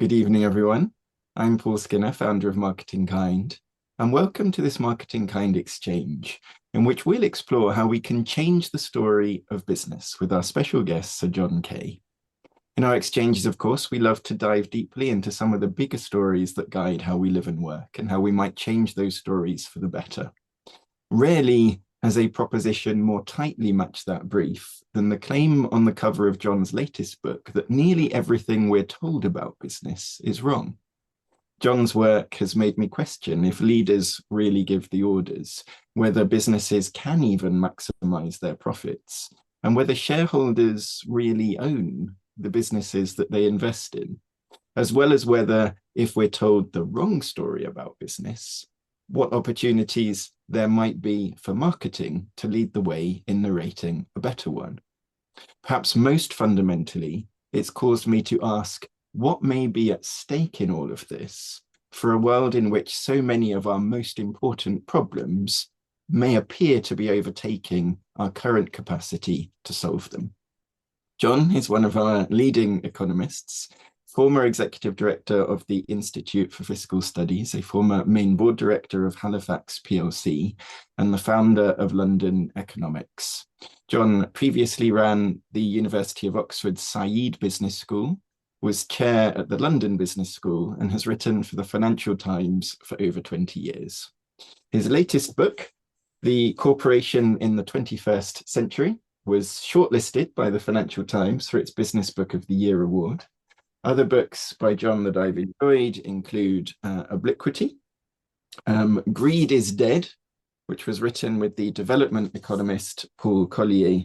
Good evening, everyone. I'm Paul Skinner, founder of MarketingKind, and welcome to this MarketingKind exchange, in which we'll explore how we can change the story of business with our special guest, Sir John Kay. In our exchanges, of course, we love to dive deeply into some of the bigger stories that guide how we live and work and how we might change those stories for the better. Rarely has a proposition more tightly matched that brief than the claim on the cover of John's latest book that nearly everything we're told about business is wrong. John's work has made me question if leaders really give the orders, whether businesses can even maximize their profits, and whether shareholders really own the businesses that they invest in, as well as whether, if we're told the wrong story about business, what opportunities there might be for marketing to lead the way in narrating a better one. Perhaps most fundamentally, it's caused me to ask what may be at stake in all of this for a world in which so many of our most important problems may appear to be overtaking our current capacity to solve them. John is one of our leading economists, former executive director of the Institute for Fiscal Studies, a former main board director of Halifax PLC, and the founder of London Economics. John previously ran the University of Oxford's Said Business School, was chair at the London Business School, and has written for the Financial Times for over 20 years. His latest book, The Corporation in the 21st Century, was shortlisted by the Financial Times for its Business Book of the Year award. Other books by John that I've enjoyed include Obliquity, Greed is Dead, which was written with the development economist Paul Collier,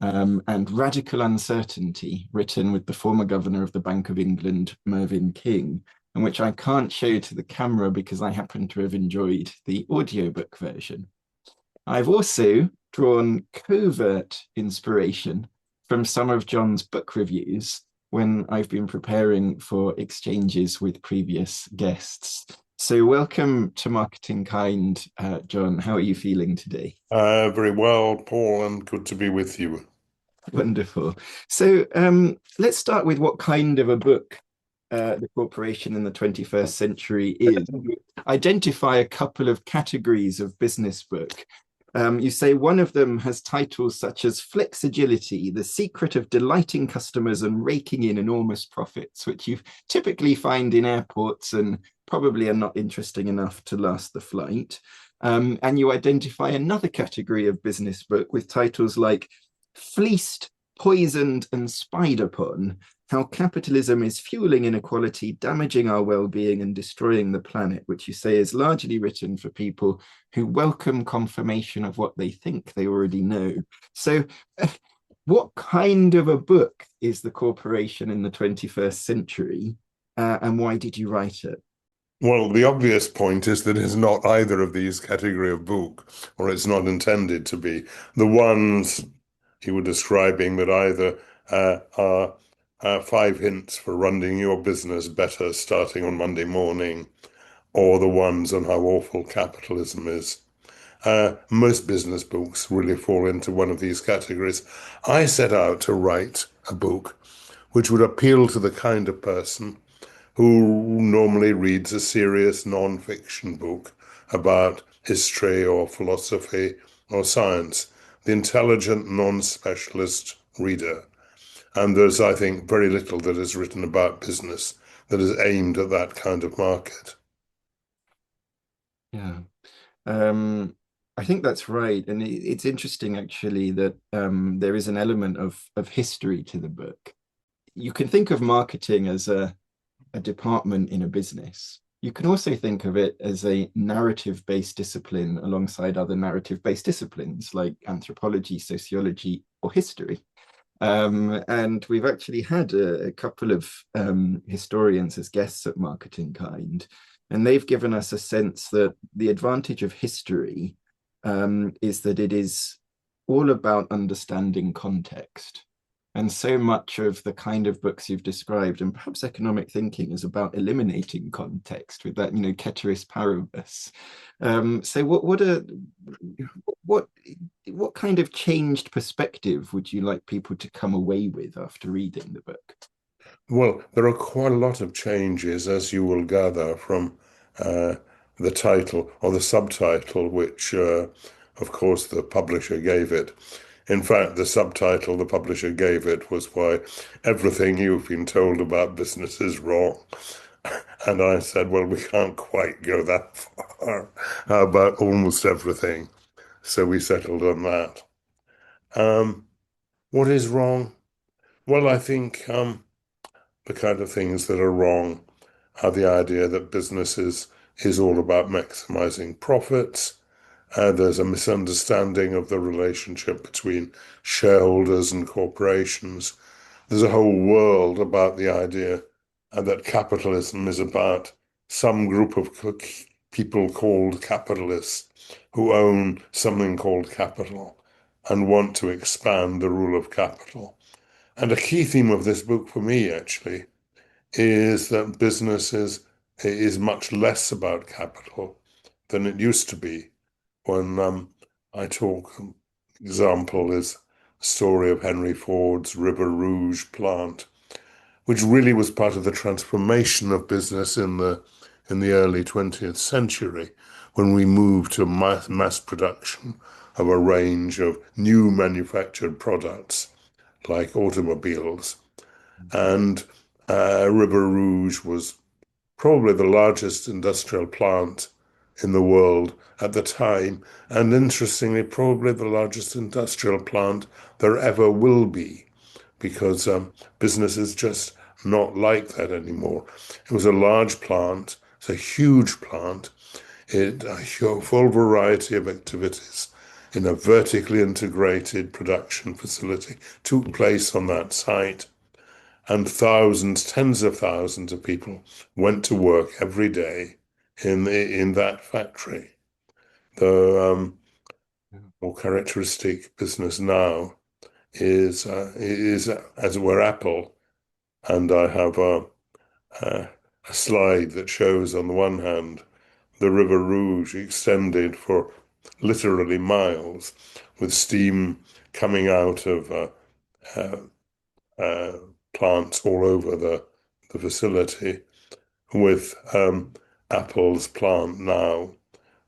and Radical Uncertainty, written with the former governor of the Bank of England, Mervyn King, and which I can't show to the camera because I happen to have enjoyed the audiobook version. I've also drawn covert inspiration from some of John's book reviews when I've been preparing for exchanges with previous guests. So welcome to MarketingKind, John. How are you feeling today? Very well, Paul, and good to be with you. Wonderful. So let's start with what kind of a book The Corporation in the 21st Century is. You identify a couple of categories of business book. You say one of them has titles such as Flexagility, the secret of delighting customers and raking in enormous profits, which you typically find in airports and probably are not interesting enough to last the flight. And you identify another category of business book with titles like Fleeced, Poisoned and Spied Upon, How Capitalism is Fueling Inequality, Damaging Our Well-Being and Destroying the Planet, which you say is largely written for people who welcome confirmation of what they think they already know. So what kind of a book is The Corporation in the 21st Century, and why did you write it? Well, the obvious point is that it's not either of these category of book, or it's not intended to be. The ones you were describing that either are 5 hints for running your business better starting on Monday morning, or the ones on how awful capitalism is. Most business books really fall into one of these categories. I set out to write a book which would appeal to the kind of person who normally reads a serious non-fiction book about history or philosophy or science, the intelligent non-specialist reader. And there's, I think, very little that is written about business that is aimed at that kind of market. Yeah. I think that's right. And it's interesting, actually, that there is an element of history to the book. You can think of marketing as a department in a business. You can also think of it as a narrative-based discipline alongside other narrative-based disciplines like anthropology, sociology, or history. And we've actually had a couple of historians as guests at MarketingKind, and they've given us a sense that the advantage of history is that it is all about understanding context. And so much of the kind of books you've described, and perhaps economic thinking, is about eliminating context with that, ceteris paribus. So what kind of changed perspective would you like people to come away with after reading the book? Well, there are quite a lot of changes, as you will gather from uh, the title or the subtitle, which, of course, the publisher gave it. In fact, the subtitle the publisher gave it was why everything you've been told about business is wrong. And I said, well, we can't quite go that far about almost everything. So we settled on that. Um, what is wrong? Well, I think the kind of things that are wrong are the idea that is all about maximizing profits. There's a misunderstanding of the relationship between shareholders and corporations. There's a whole world about the idea that capitalism is about some group of people called capitalists who own something called capital and want to expand the rule of capital. And a key theme of this book for me, actually, is that is much less about capital than it used to be. When I talk, example is the story of Henry Ford's River Rouge plant, which really was part of the transformation of business in the early 20th century, when we moved to mass production of a range of new manufactured products like automobiles. And River Rouge was probably the largest industrial plant in the world at the time, and interestingly, probably the largest industrial plant there ever will be, because business is just not like that anymore. It was a large plant, it's a huge plant, a full variety of activities in a vertically integrated production facility took place on that site. And thousands, tens of thousands of people went to work every day in that factory. The more characteristic business now is as it were Apple, and I have a, a slide that shows on the one hand the River Rouge extended for literally miles, with steam coming out of uh, uh, plants all over the facility, with Apple's plant now,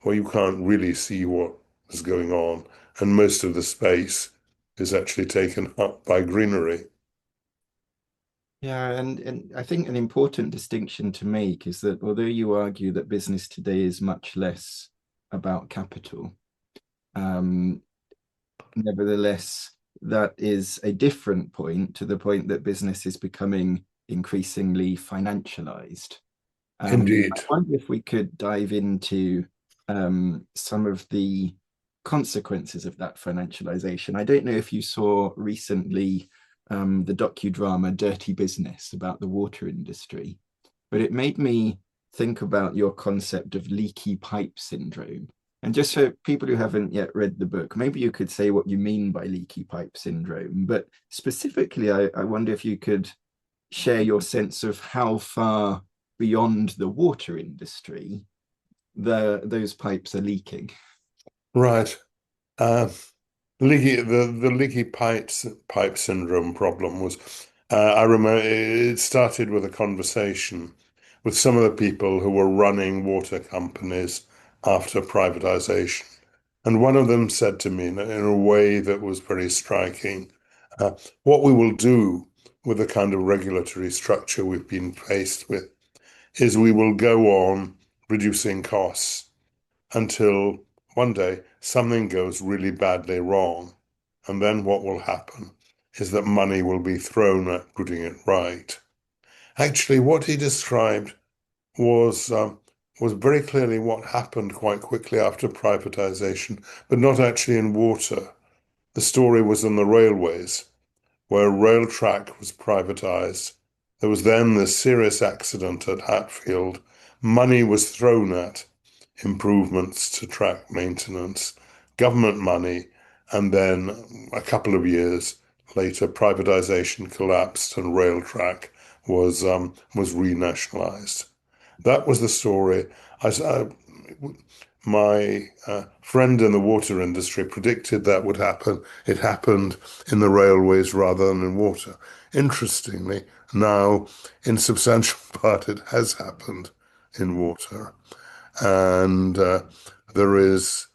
where you can't really see what is going on, and most of the space is actually taken up by greenery. Yeah, and I think an important distinction to make is that although you argue that business today is much less about capital, um, nevertheless, that is a different point to the point that business is becoming increasingly financialized. I Indeed. wonder if we could dive into some of the consequences of that financialization. I don't know if you saw recently the docudrama Dirty Business about the water industry, but it made me think about your concept of leaky pipe syndrome. And just for people who haven't yet read the book, maybe you could say what you mean by leaky pipe syndrome. But specifically, I wonder if you could share your sense of how far beyond the water industry those pipes are leaking. Right. Uh, the leaky pipe syndrome problem was, I remember it started with a conversation with some of the people who were running water companies after privatization. And one of them said to me in a way that was very striking, uh, what we will do with the kind of regulatory structure we've been faced with is we will go on reducing costs until one day something goes really badly wrong. And then what will happen is that money will be thrown at putting it right. Actually, what he described was very clearly what happened quite quickly after privatization, but not actually in water. The story was in the railways, where rail track was privatized. There was then this serious accident at Hatfield. Money was thrown at improvements to track maintenance, government money, and then a couple of years later, privatization collapsed and rail track was renationalized. That was the story. I, my friend in the water industry predicted that would happen. It happened in the railways rather than in water. Interestingly, now in substantial part it has happened in water. And there is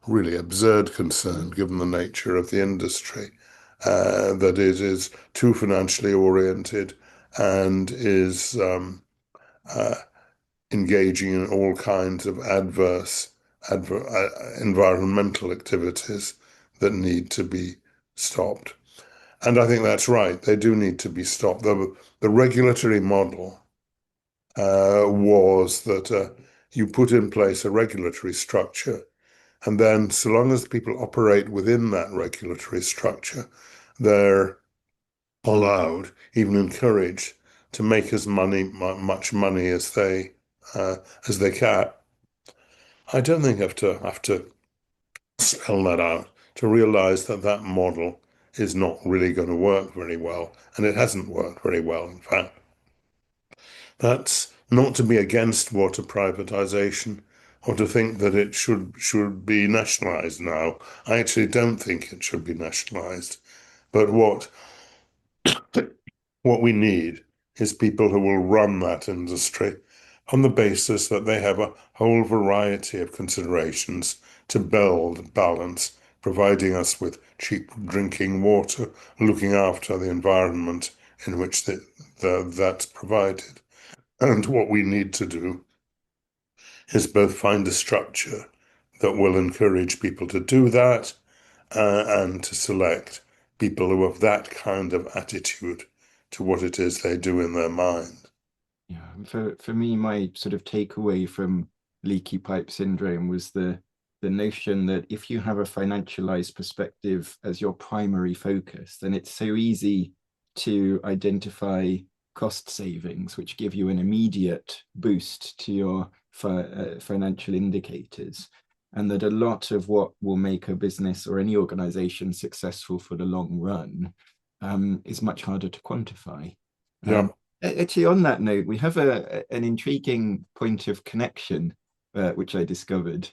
really absurd concern, given the nature of the industry, that it is too financially oriented and is uh, engaging in all kinds of environmental activities that need to be stopped. And I think that's right. They do need to be stopped. The regulatory model was that you put in place a regulatory structure, and then so long as people operate within that regulatory structure, they're allowed, even encouraged, to make much money uh, as they can. I don't think have to spell that out to realize that that model is not really going to work very well, and it hasn't worked very well, in fact. That's not to be against water privatization or to think that it should be nationalized now. I actually don't think it should be nationalized. But what we need is people who will run that industry on the basis that they have a whole variety of considerations to build balance, providing us with cheap drinking water, looking after the environment in which that's provided. And what we need to do is both find a structure that will encourage people to do that and to select people who have that kind of attitude to what it is they do in their mind. Yeah, for me, my sort of takeaway from leaky pipe syndrome was the notion that if you have a financialized perspective as your primary focus, then it's so easy to identify cost savings, which give you an immediate boost to your financial indicators. And that a lot of what will make a business or any organization successful for the long run is much harder to quantify. Yeah. Actually, on that note, we have an intriguing point of connection, which I discovered,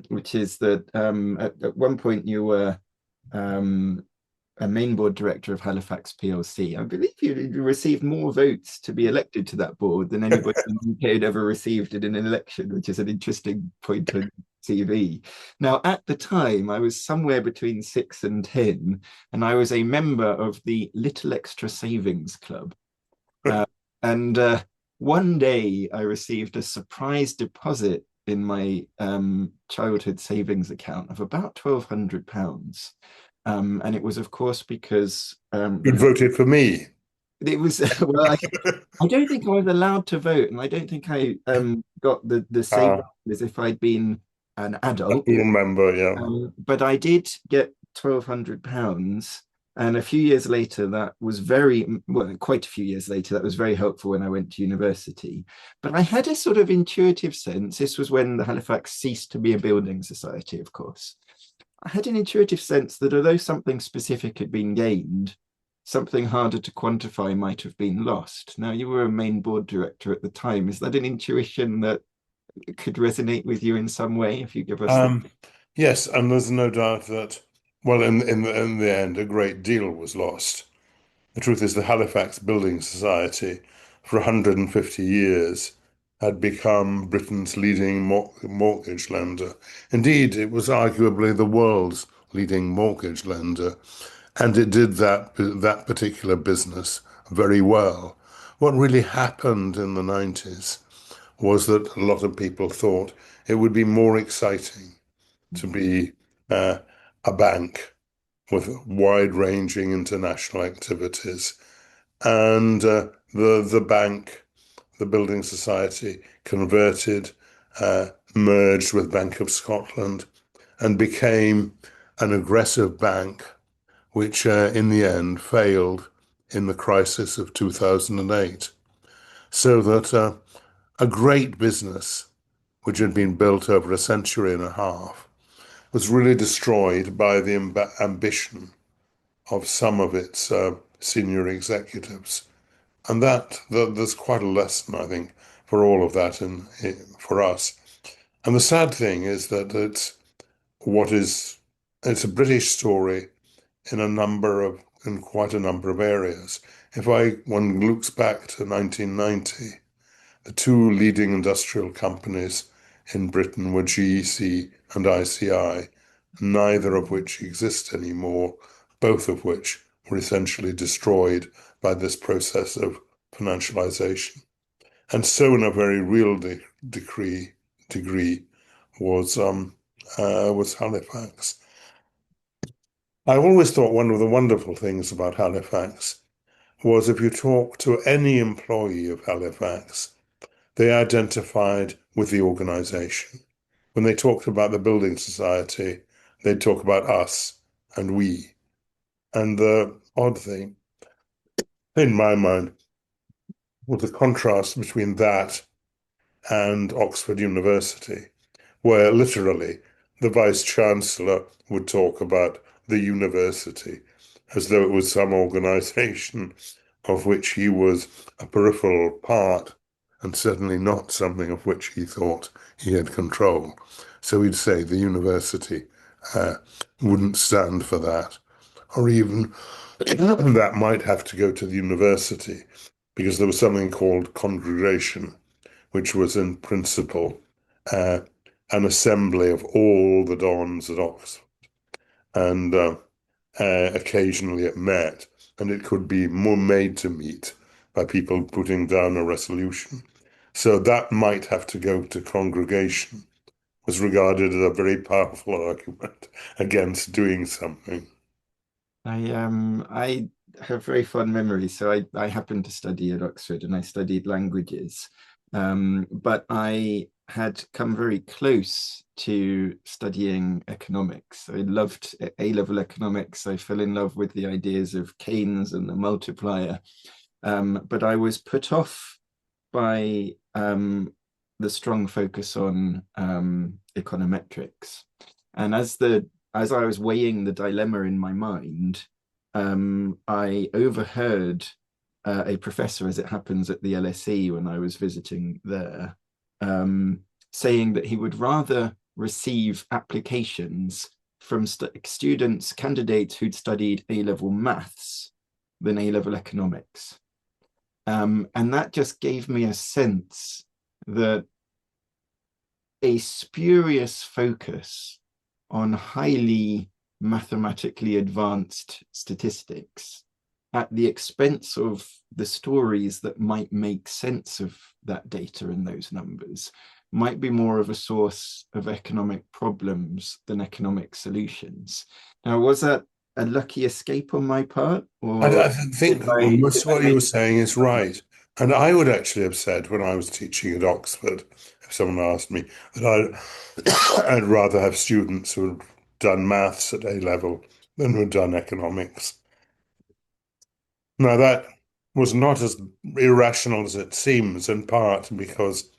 which is that at one point you were a main board director of Halifax PLC. I believe you received more votes to be elected to that board than anybody in the UK had ever received in an election, which is an interesting point on TV. Now, at the time, I was somewhere between 6 and 10, and I was a member of the Little Extra Savings Club. And one day I received a surprise deposit in my childhood savings account of about £1,200. And it was, of course, because You voted for me. it was, well, I don't think I was allowed to vote, and I don't think I got the same as if I'd been an A adult. full member, yeah. But I did get £1,200. And a few years later, that was quite a few years later, that was very helpful when I went to university. But I had a sort of intuitive sense. This was when the Halifax ceased to be a building society, of course. I had an intuitive sense that although something specific had been gained, something harder to quantify might have been lost. Now, you were a main board director at the time. Is that an intuition that could resonate with you in some way? If you give us Yes, and there's no doubt that, well, in the end, a great deal was lost. The truth is, the Halifax Building Society, for 150 years, had become Britain's leading mortgage lender. Indeed, it was arguably the world's leading mortgage lender, and it did that particular business very well. What really happened in the 90s was that a lot of people thought it would be more exciting to be uh, a bank with wide-ranging international activities. And the bank, the Building Society, converted, merged with Bank of Scotland, and became an aggressive bank, which in the end failed in the crisis of 2008. So that a great business, which had been built over a century and a half, was really destroyed by the ambition of some of its senior executives. And there's quite a lesson, I think, for all of that and for us And the sad thing is that what is it's a British story in quite a number of areas. If one looks back to 1990, the two leading industrial companies in Britain were GEC and ICI, neither of which exist anymore, both of which were essentially destroyed by this process of financialization. And so, in a very real degree, was was Halifax. I always thought one of the wonderful things about Halifax was if you talk to any employee of Halifax, they identified with the organization. When they talked about the building society, they'd talk about us and we. And the odd thing, in my mind, was the contrast between that and Oxford University, where literally the Vice Chancellor would talk about the university as though it was some organization of which he was a peripheral part and certainly not something of which he thought he had control. So he'd say the university uh, wouldn't stand for that, or even that might have to go to the university because there was something called congregation, which was in principle uh, an assembly of all the dons at Oxford. And occasionally it met, and it could be more made to meet by people putting down a resolution. So that might have to go to congregation, was regarded as a very powerful argument against doing something. I have very fond memories. So I happened to study at Oxford and I studied languages. But I had come very close to studying economics. I loved A-level economics. I fell in love with the ideas of Keynes and the multiplier. But I was put off by the strong focus on econometrics. And as I was weighing the dilemma in my mind, I overheard a professor, as it happens at the LSE when I was visiting there, saying that he would rather receive applications from students, candidates who'd studied A-level maths than A-level economics. And that just gave me a sense that a spurious focus on highly mathematically advanced statistics at the expense of the stories that might make sense of that data and those numbers might be more of a source of economic problems than economic solutions. Now, was that a lucky escape on my part, I or think did most of I what you make were saying is right. And I would actually have said when I was teaching at Oxford, if someone asked me, that I'd rather have students who had done maths at A level than who had done economics. Now, that was not as irrational as it seems, in part because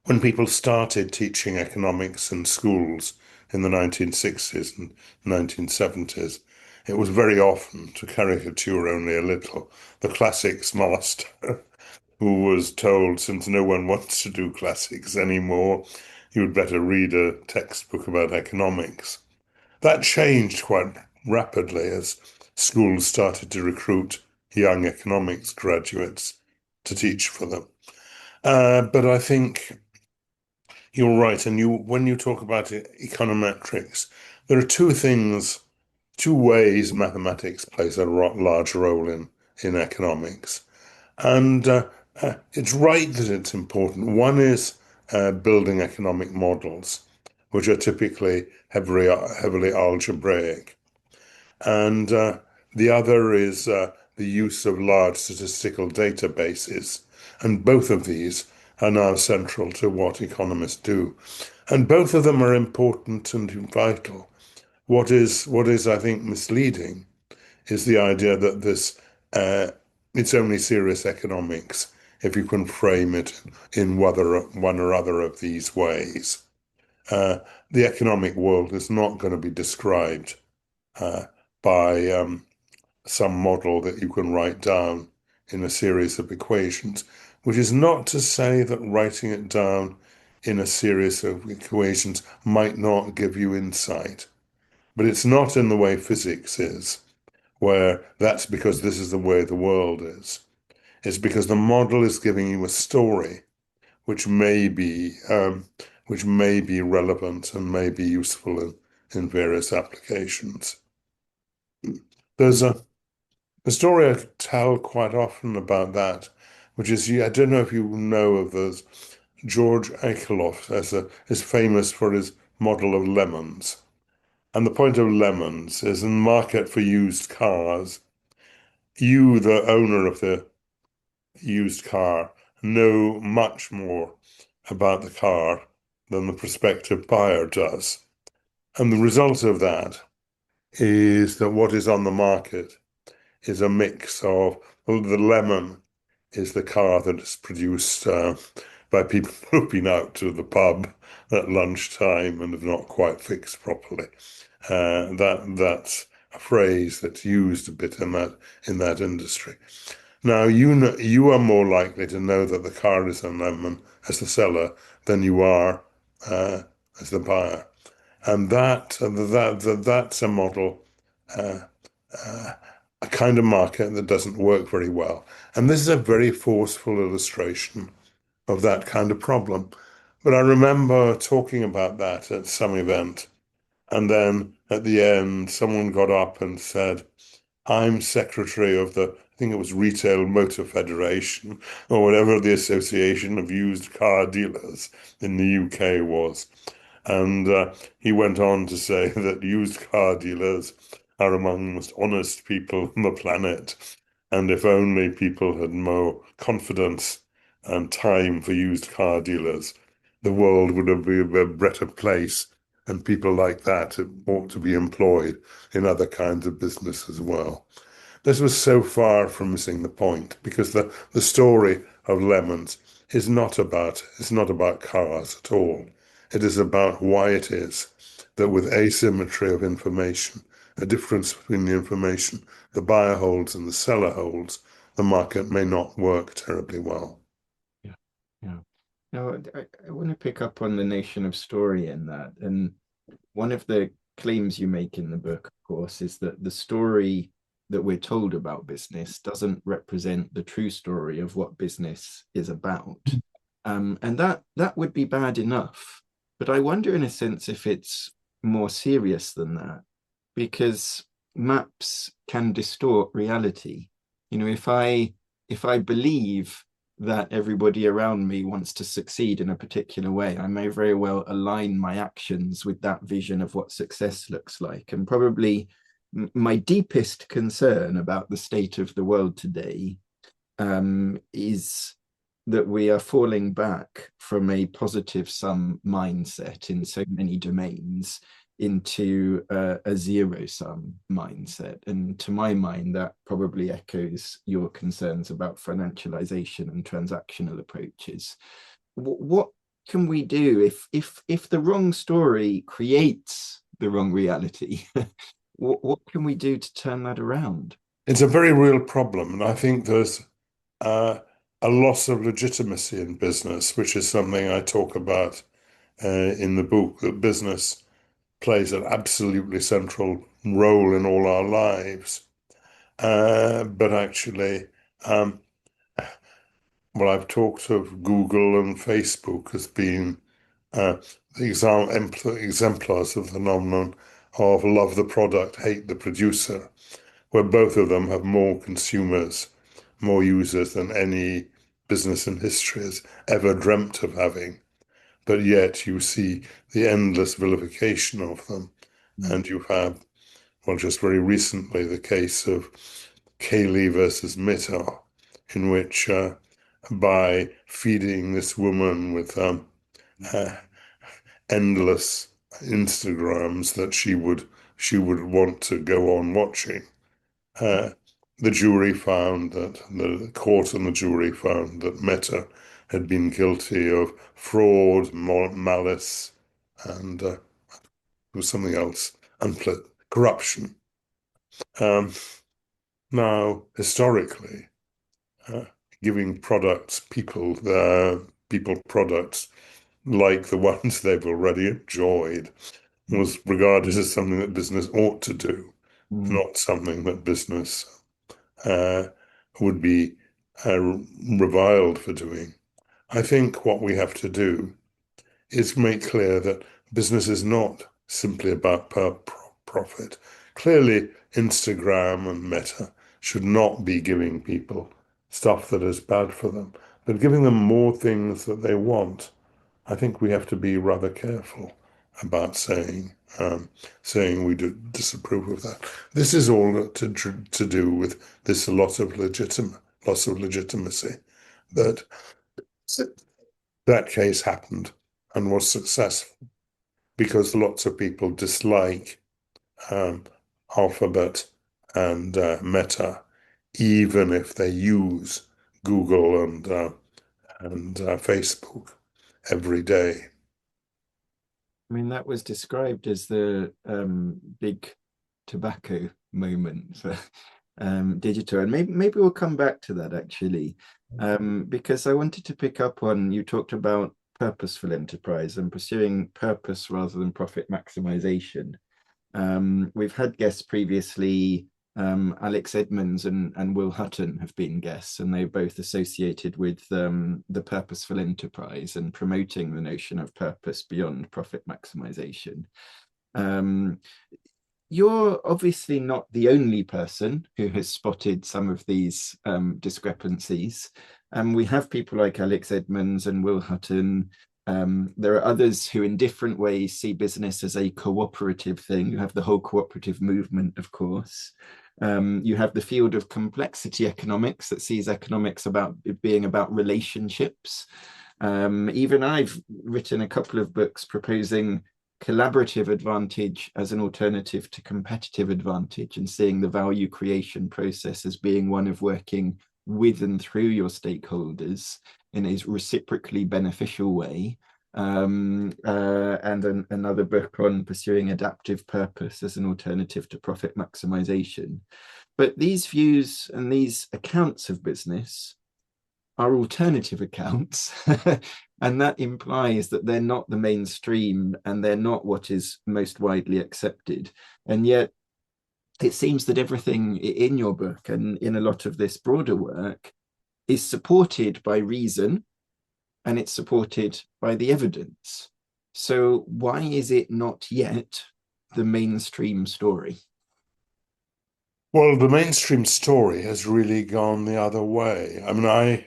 when people started teaching economics in schools in the 1960s and 1970s, it was very often, to caricature only a little, the classics master who was told, since no one wants to do classics anymore, you'd better read a textbook about economics. That changed quite rapidly as schools started to recruit young economics graduates to teach for them. But I think you're right. And when you talk about econometrics, there are two ways mathematics plays a large role in economics. And it's right that it's important. One is building economic models, which are typically heavily algebraic. And the other is the use of large statistical databases. And both of these are now central to what economists do. And both of them are important and vital. What is, I think, misleading is the idea that uh, it's only serious economics if you can frame it in one or other of these ways. Uh, the economic world is not going to be described uh, by some model that you can write down in a series of equations, which is not to say that writing it down in a series of equations might not give you insight. But it's not in the way physics is, where that's because this is the way the world is. It's because the model is giving you a story which may be relevant and may be useful in various applications. There's a story I tell quite often about that, which is I don't know if you know of this. George Akerlof is famous for his model of lemons. And the point of lemons is in the market for used cars, you, the owner of the used car, know much more about the car than the prospective buyer does. And the result of that is that what is on the market is a mix of, well, the lemon is the car that is produced by people who've been out to the pub at lunchtime and have not quite fixed properly. That's a phrase that's used a bit in that industry. Now you are more likely to know that the car is a lemon as the seller than you are uh, as the buyer, and that's a model, uh, a kind of market that doesn't work very well. And this is a very forceful illustration of that kind of problem. But I remember talking about that at some event, and then at the end, someone got up and said, I'm secretary of I think it was Retail Motor Federation, or whatever the Association of Used Car Dealers in the UK was. And he went on to say that used car dealers are among the most honest people on the planet. And if only people had more confidence and time for used car dealers, the world would have been a better place. And people like that ought to be employed in other kinds of business as well. This was so far from missing the point because the story of lemons is not about cars at all. It is about why it is that with asymmetry of information, a difference between the information the buyer holds and the seller holds, the market may not work terribly well. Yeah, yeah. Now, I want to pick up on the notion of story in that. And one of the claims you make in the book, of course, is that the story that we're told about business doesn't represent the true story of what business is about. And that would be bad enough. But I wonder, in a sense, if it's more serious than that, because maps can distort reality. You know, if I believe that everybody around me wants to succeed in a particular way, I may very well align my actions with that vision of what success looks like. And probably my deepest concern about the state of the world today is that we are falling back from a positive sum mindset in so many domains into a zero sum mindset. And to my mind, that probably echoes your concerns about financialization and transactional approaches. What can we do if the wrong story creates the wrong reality? What can we do to turn that around? It's a very real problem, and I think there's uh, a loss of legitimacy in business, which is something I talk about in the book, that business plays an absolutely central role in all our lives. But actually, um, well, I've talked of Google and Facebook as being the exemplars of the phenomenon of love the product, hate the producer, where both of them have more consumers, more users than any business in history has ever dreamt of having. But yet you see the endless vilification of them. Mm. And you have, well, just very recently, the case of Kaylee versus Meta, in which by feeding this woman with uh, endless Instagrams that she would want to go on watching, uh, the court and the jury found that Meta had been guilty of fraud, malice, and there was something else, corruption. Um, Now, historically, uh, giving people products like the ones they've already enjoyed, was regarded as something that business ought to do, Mm. not something that business uh, would be uh, reviled for doing. I think what we have to do is make clear that business is not simply about profit. Clearly, Instagram and Meta should not be giving people stuff that is bad for them, but giving them more things that they want. I think we have to be rather careful about saying we do disapprove of that. This is all to do with this loss of legitimacy that that case happened and was successful because lots of people dislike um, Alphabet and Meta, even if they use Google and Facebook every day. I mean, that was described as the big tobacco moment for digital, and maybe we'll come back to that actually, because I wanted to pick up on you talked about purposeful enterprise and pursuing purpose rather than profit maximization. We've had guests previously. Alex Edmonds and Will Hutton have been guests, and they're both associated with the purposeful enterprise and promoting the notion of purpose beyond profit maximization. Um, you're obviously not the only person who has spotted some of these discrepancies. We have people like Alex Edmonds and Will Hutton. There are others who, in different ways, see business as a cooperative thing. You have the whole cooperative movement, of course. You have the field of complexity economics that sees economics about it being about relationships. Even I've written a couple of books proposing collaborative advantage as an alternative to competitive advantage and seeing the value creation process as being one of working with and through your stakeholders in a reciprocally beneficial way. Another book on pursuing adaptive purpose as an alternative to profit maximization. But these views and these accounts of business are alternative accounts. And that implies that they're not the mainstream and they're not what is most widely accepted. And yet, it seems that everything in your book and in a lot of this broader work is supported by reason and it's supported by the evidence. So, why is it not yet the mainstream story? Well, the mainstream story has really gone the other way. I mean,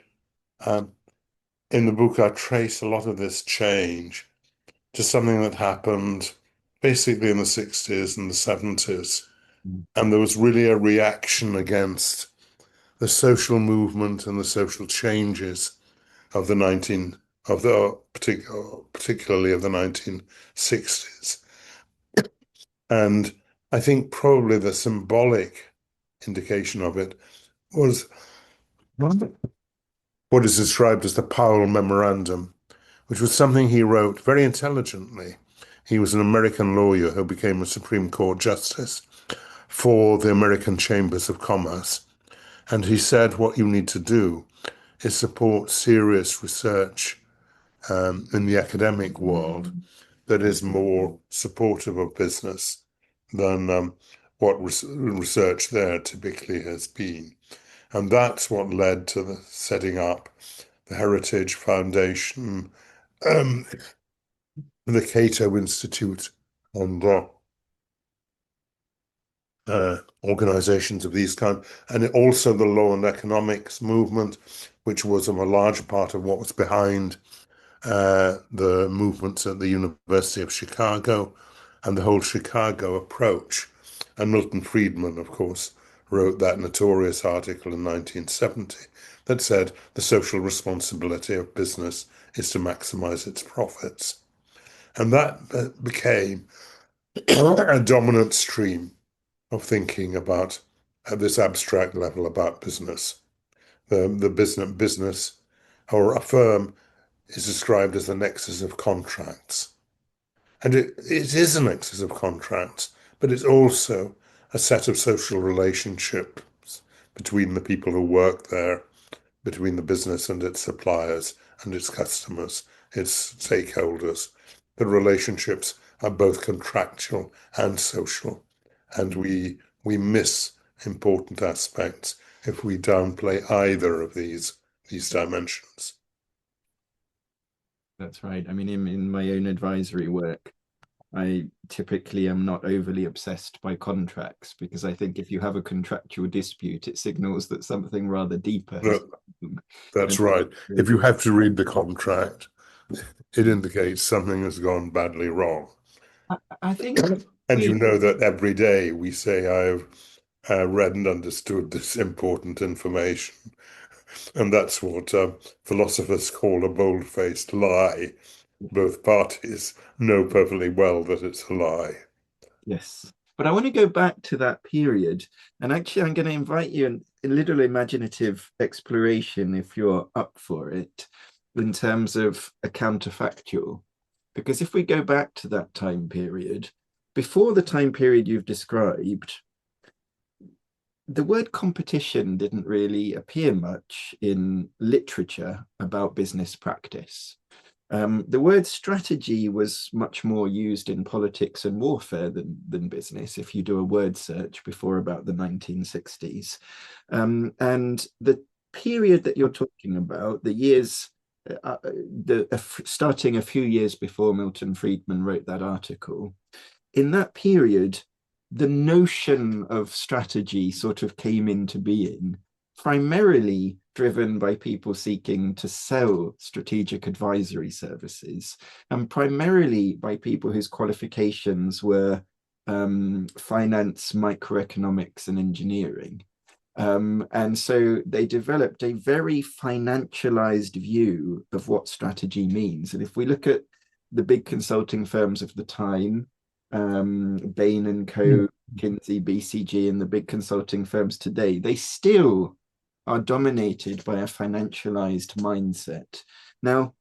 um, in the book, I trace a lot of this change to something that happened basically in the 60s and the 70s. And there was really a reaction against the social movement and the social changes of the 19 of the particularly of the 1960s. And I think probably the symbolic indication of it was what is described as the Powell Memorandum, which was something he wrote very intelligently. He was an American lawyer who became a Supreme Court justice for the American Chambers of Commerce. And he said what you need to do is support serious research in the academic world that is more supportive of business than what research there typically has been. And that's what led to the setting up the Heritage Foundation, um, the Cato Institute, and organizations of these kind, and also the law and economics movement, which was a larger part of what was behind the movements at the University of Chicago and the whole Chicago approach. And Milton Friedman, of course, wrote that notorious article in 1970 that said the social responsibility of business is to maximize its profits. And that became a dominant stream of thinking about at this abstract level about business. The business or a firm is described as the nexus of contracts. And it is a nexus of contracts, but it's also a set of social relationships between the people who work there, between the business and its suppliers and its customers, its stakeholders. The relationships are both contractual and social, and we miss important aspects if we downplay either of these dimensions. That's right. I mean, in my own advisory work, I typically am not overly obsessed by contracts because I think if you have a contractual dispute, it signals that something rather deeper has No, happened. that's And right. If you have to read the contract, it indicates something has gone badly wrong. I think And you we, know that every day we say, I've read and understood this important information. And that's what philosophers call a bold-faced lie. Both parties know perfectly well that it's a lie. yes. But I want to go back to that period. And actually, I'm going to invite you in a little imaginative exploration if you're up for it, in terms of a counterfactual. Because if we go back to that time period, before the time period you've described, the word competition didn't really appear much in literature about business practice. The word strategy was much more used in politics and warfare than business, if you do a word search before about the 1960s. And the period that you're talking about, the years, starting a few years before Milton Friedman wrote that article, in that period, the notion of strategy sort of came into being, primarily driven by people seeking to sell strategic advisory services, and primarily by people whose qualifications were finance, microeconomics, and engineering. And so they developed a very financialized view of what strategy means. And if we look at the big consulting firms of the time, Bain and Co, Kinsey, BCG, and the big consulting firms today, they still are dominated by a financialized mindset. Now,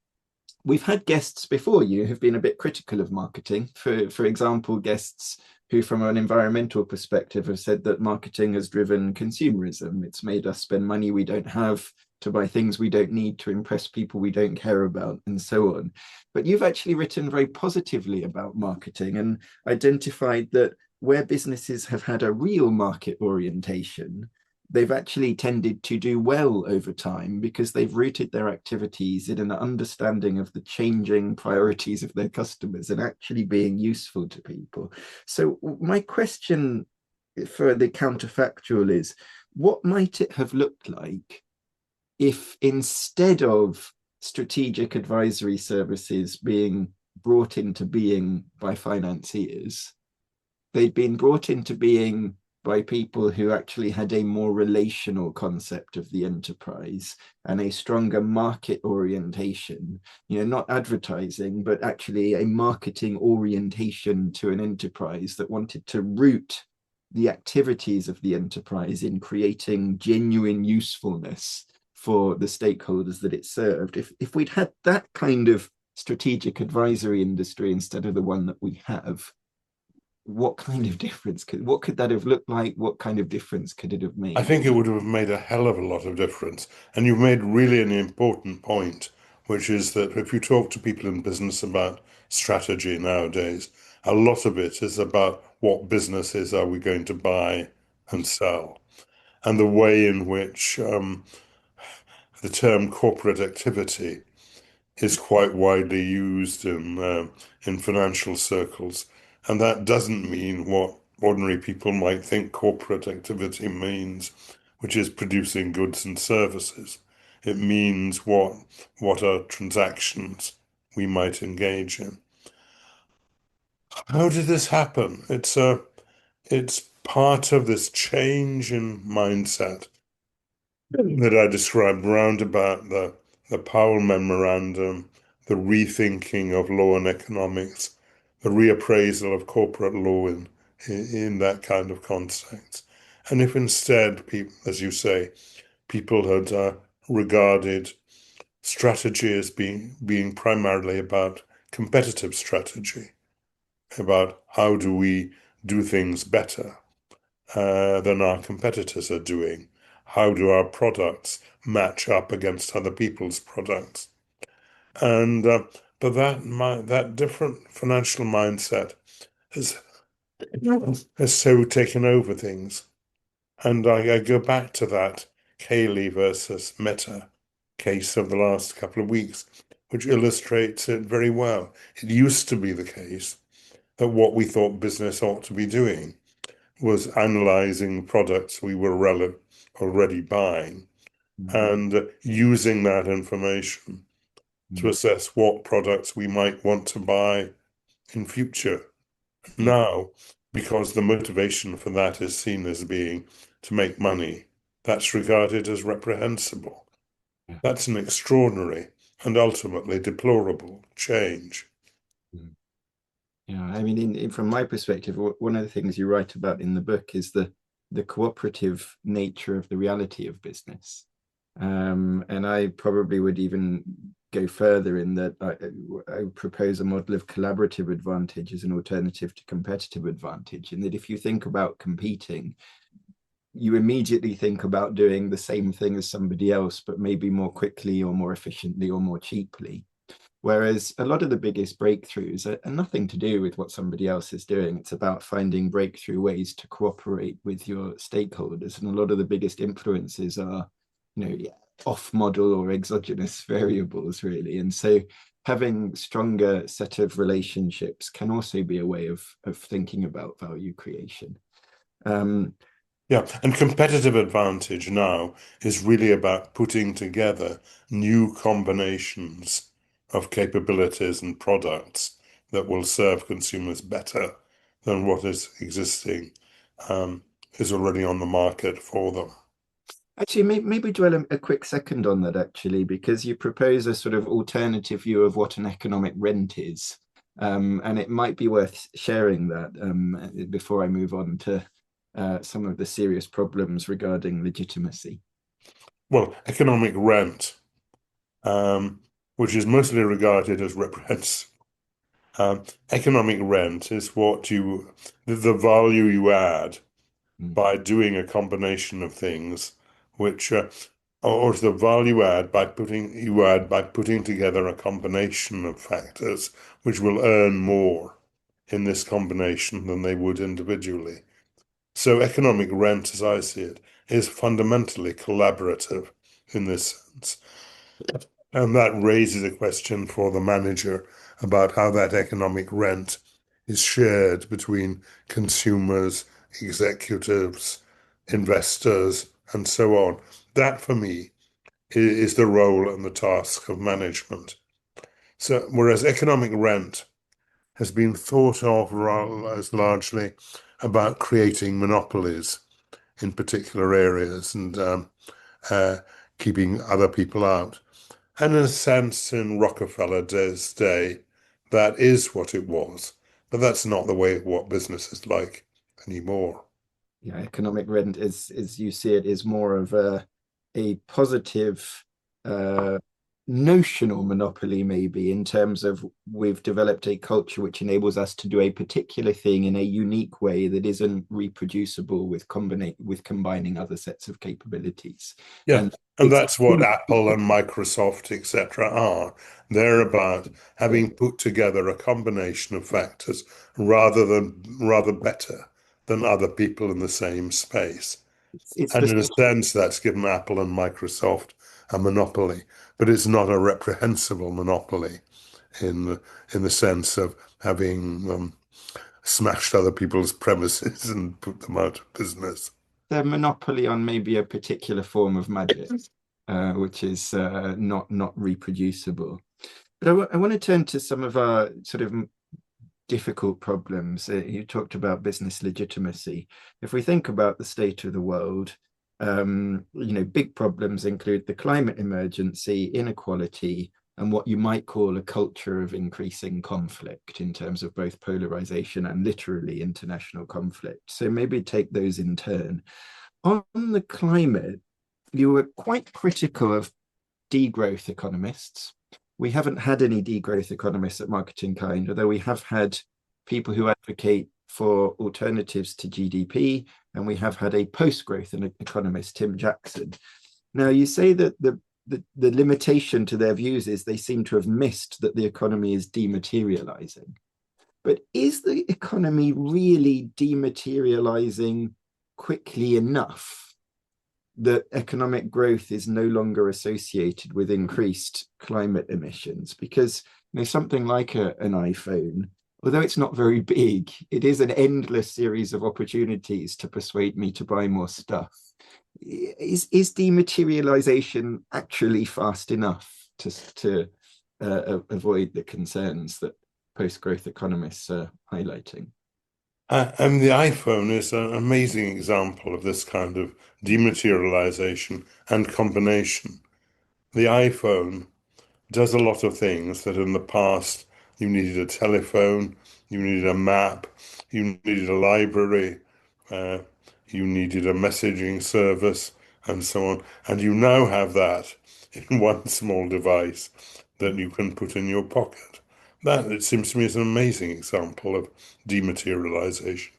we've had guests before you who've been a bit critical of marketing. For example, guests who, from an environmental perspective, have said that marketing has driven consumerism. It's made us spend money we don't have to buy things we don't need to impress people we don't care about, and so on. But you've actually written very positively about marketing and identified that where businesses have had a real market orientation, they've actually tended to do well over time because they've rooted their activities in an understanding of the changing priorities of their customers and actually being useful to people. So my question for the counterfactual is, what might it have looked like if instead of strategic advisory services being brought into being by financiers, they'd been brought into being by people who actually had a more relational concept of the enterprise and a stronger market orientation, not advertising, but actually a marketing orientation to an enterprise that wanted to root the activities of the enterprise in creating genuine usefulness for the stakeholders that it served. If we'd had that kind of strategic advisory industry instead of the one that we have, what kind of difference what could that have looked like? What kind of difference could it have I made? think it would have made a hell of a lot of difference. And you've made really an important point, which is that if you talk to people in business about strategy nowadays, a lot of it is about what businesses are we going to buy and sell, and the way in which the term corporate activity is quite widely used in financial circles, and that doesn't mean what ordinary people might think corporate activity means, which is producing goods and services. It means what are transactions we might engage in. How did this happen? It's part of this change in mindset that I described round about the Powell Memorandum, the rethinking of law and economics, the reappraisal of corporate law in that kind of context. And if instead, people, as you say, people had regarded strategy as being primarily about competitive strategy, about how do we do things better than our competitors are doing? How do our products match up against other people's products? And but that different financial mindset has has so taken over things. And I go back to that Cayley versus Meta case of the last couple of weeks, which illustrates it very well. It used to be the case that what we thought business ought to be doing was analyzing products we were already buying and using that information to assess what products we might want to buy in future. Yeah. Now, because the motivation for that is seen as being to make money, that's regarded as reprehensible. Yeah. That's an extraordinary and ultimately deplorable change. Yeah, I mean, from my perspective, one of the things you write about in the book is the cooperative nature of the reality of business. And I probably would even go further in that I propose a model of collaborative advantage as an alternative to competitive advantage. In that if you think about competing, you immediately think about doing the same thing as somebody else, but maybe more quickly or more efficiently or more cheaply. Whereas a lot of the biggest breakthroughs are nothing to do with what somebody else is doing. It's about finding breakthrough ways to cooperate with your stakeholders. And a lot of the biggest influences are, off-model or exogenous variables, really. And so having stronger set of relationships can also be a way of thinking about value creation. Yeah, and competitive advantage now is really about putting together new combinations of capabilities and products that will serve consumers better than what is existing, is already on the market for them. Actually, maybe dwell a quick second on that, actually, because you propose a sort of alternative view of what an economic rent is. And it might be worth sharing that before I move on to some of the serious problems regarding legitimacy. Well, economic rent, which is mostly regarded as reprehensible. Economic rent is the value you add Mm. by doing a combination of things, which, or the value add by putting together a combination of factors which will earn more in this combination than they would individually. So economic rent, as I see it, is fundamentally collaborative in this sense. And that raises a question for the manager about how that economic rent is shared between consumers, executives, investors, and so on. That, for me, is the role and the task of management. So, whereas economic rent has been thought of as largely about creating monopolies in particular areas and uh, keeping other people out. And in a sense, in Rockefeller's day, that is what it was. But that's not the way what business is like anymore. Yeah, economic rent is, as you see it, is more of a positive uh, notional monopoly, maybe, in terms of we've developed a culture which enables us to do a particular thing in a unique way that isn't reproducible with combining other sets of capabilities. Yeah, And and it's that's what Apple and Microsoft, etc., are. They're about having put together a combination of factors rather better than other people in the same space. it's And the in a sense, that's given Apple and Microsoft a monopoly, but it's not a reprehensible monopoly in the sense of having smashed other people's premises and put them out of business. their monopoly on maybe a particular form of magic, which is not reproducible. But I want to turn to some of our sort of difficult problems. You talked about business legitimacy. If we think about the state of the world, big problems include the climate emergency, inequality, and what you might call a culture of increasing conflict in terms of both polarization and literally international conflict. So maybe take those in turn. On the climate, you were quite critical of degrowth economists. We haven't had any degrowth economists at MarketingKind, although we have had people who advocate for alternatives to GDP, and we have had a post-growth economist, Tim Jackson. Now, you say that the the limitation to their views is they seem to have missed that the economy is dematerializing. But is the economy really dematerializing quickly enough that economic growth is no longer associated with increased climate emissions? Because something like an iPhone, although it's not very big, it is an endless series of opportunities to persuade me to buy more stuff. Is dematerialization actually fast enough to avoid the concerns that post-growth economists are highlighting? And the iPhone is an amazing example of this kind of dematerialization and combination. The iPhone does a lot of things that in the past you needed a telephone, you needed a map, you needed a library, uh, you needed a messaging service, and so on. And you now have that in one small device that you can put in your pocket. That, it seems to me, is an amazing example of dematerialization.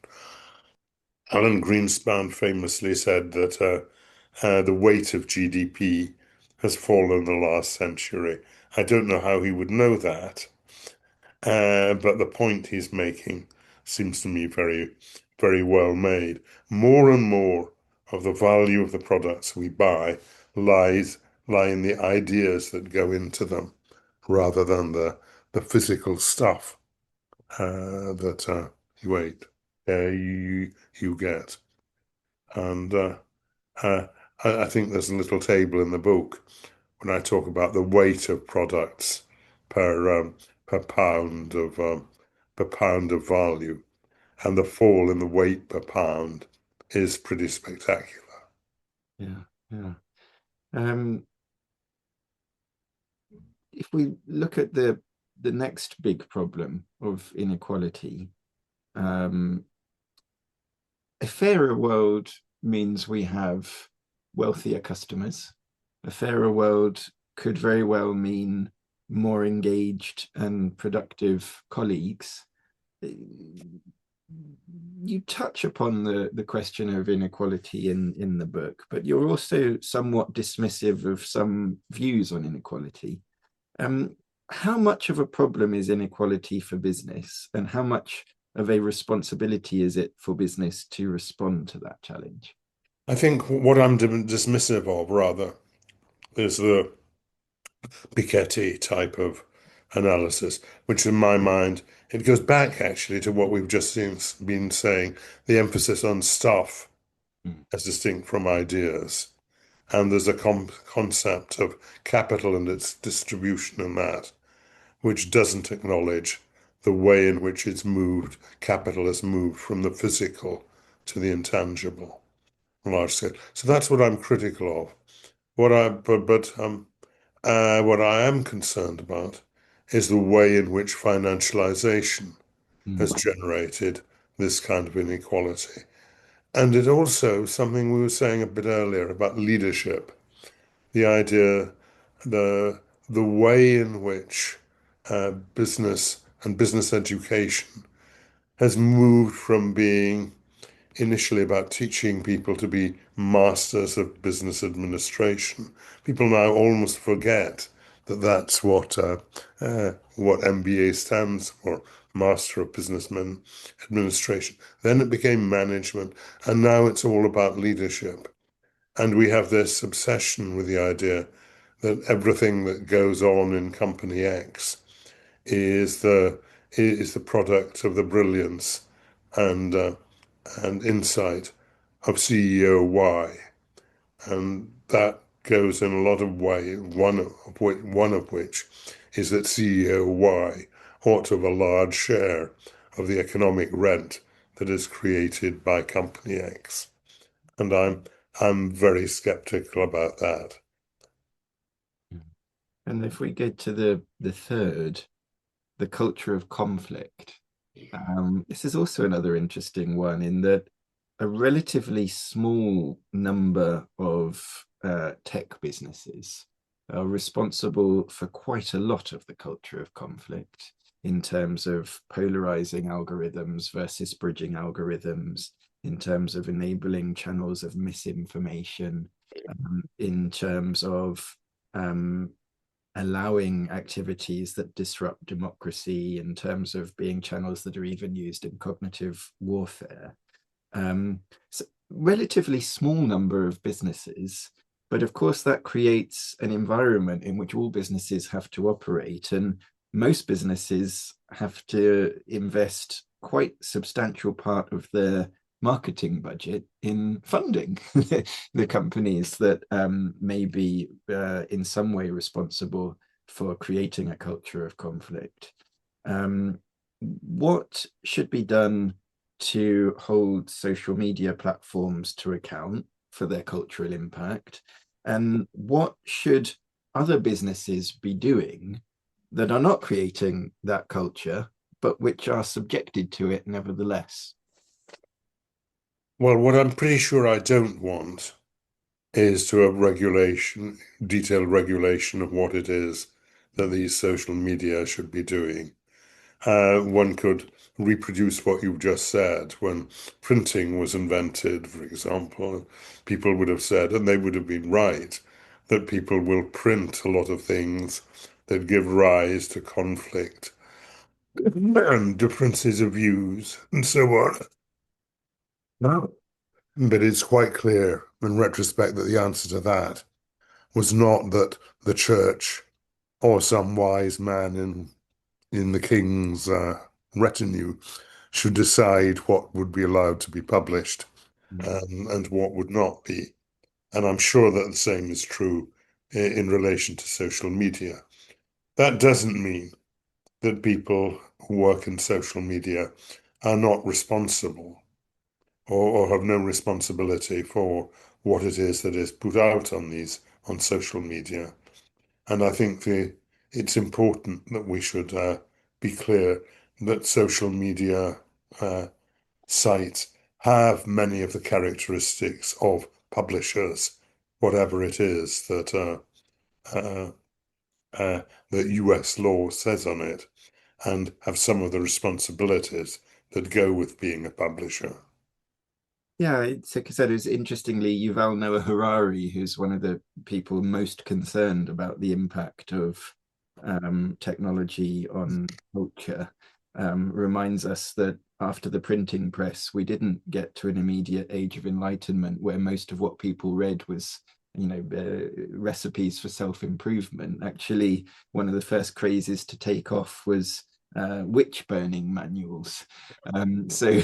Alan Greenspan famously said that the weight of GDP has fallen in the last century. I don't know how he would know that, but the point he's making seems to me very, very well made. More and more of the value of the products we buy lie in the ideas that go into them, rather than the physical stuff that you get. And uh, I think there's a little table in the book when I talk about the weight of products per pound of value, and the fall in the weight per pound is pretty spectacular. Yeah, yeah. Um, if we look at the next big problem of inequality, a fairer world means we have wealthier customers. A fairer world could very well mean more engaged and productive colleagues. You touch upon the question of inequality in the book, but you're also somewhat dismissive of some views on inequality. How much of a problem is inequality for business, and how much of a responsibility is it for business to respond to that challenge? I think what I'm dismissive of, rather, is the Piketty type of analysis, which in my mind, it goes back actually to what we've just been saying, the emphasis on stuff Mm. as distinct from ideas. And there's a concept of capital and its distribution in that, which doesn't acknowledge the way in which capital has moved from the physical to the intangible on large scale. So that's what I'm critical of. What I am concerned about is the way in which financialization has Mm. generated this kind of inequality. And it also, something we were saying a bit earlier about leadership, the idea, the the way in which business and business education has moved from being initially about teaching people to be masters of business administration. People now almost forget that that's what MBA stands for, Master of Business Administration. Then it became management, and now it's all about leadership. And we have this obsession with the idea that everything that goes on in Company X is the product of the brilliance and and insight of CEO Y, and that goes in a lot of ways. One of which is that CEO Y ought to have a large share of the economic rent that is created by Company X, and I'm very skeptical about that. And if we go to the third, the culture of conflict, this is also another interesting one in that a relatively small number of tech businesses are responsible for quite a lot of the culture of conflict in terms of polarizing algorithms versus bridging algorithms, in terms of enabling channels of misinformation, in terms of allowing activities that disrupt democracy in terms of being channels that are even used in cognitive warfare. So relatively small number of businesses, but of course that creates an environment in which all businesses have to operate, and most businesses have to invest quite substantial part of their marketing budget in funding the companies that may be in some way responsible for creating a culture of conflict. What should be done to hold social media platforms to account for their cultural impact? And what should other businesses be doing that are not creating that culture, but which are subjected to it nevertheless? Well, what I'm pretty sure I don't want is to have regulation, detailed regulation of what it is that these social media should be doing. One could reproduce what you've just said. When printing was invented, for example, people would have said, and they would have been right, that people will print a lot of things that give rise to conflict and differences of views and so on. No. But it's quite clear in retrospect that the answer to that was not that the church or some wise man in the king's retinue should decide what would be allowed to be published and what would not be. And I'm sure that the same is true in relation to social media. That doesn't mean that people who work in social media are not responsible or have no responsibility for what it is that is put out on social media. And I think it's important that we should be clear that social media sites have many of the characteristics of publishers, whatever it is that US law says on it, and have some of the responsibilities that go with being a publisher. Yeah, it's like I said, it's interestingly Yuval Noah Harari, who's one of the people most concerned about the impact of technology on culture, reminds us that after the printing press, we didn't get to an immediate age of enlightenment where most of what people read was, recipes for self-improvement. Actually, one of the first crazes to take off was witch burning manuals. So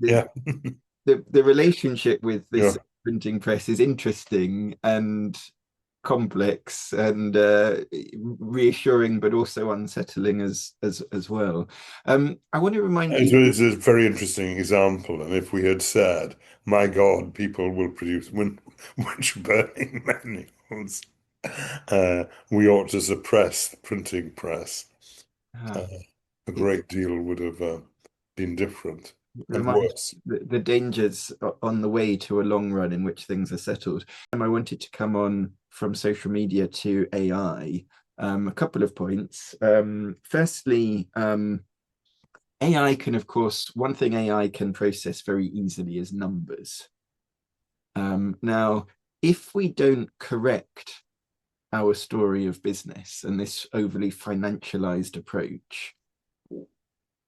Yeah, the relationship with yeah. this printing press is interesting and complex and reassuring, but also unsettling as well. I want to remind people. It's a very interesting example. And if we had said, my God, people will produce witch burning manuals, we ought to suppress the printing press. uh, Uh, a it great deal would have been different and reminds worse. the dangers on the way to a long run in which things are settled. I wanted to come on from social media to AI. A couple of points. Firstly, AI can, of course, one thing AI can process very easily is numbers. Now, if we don't correct our story of business and this overly financialized approach,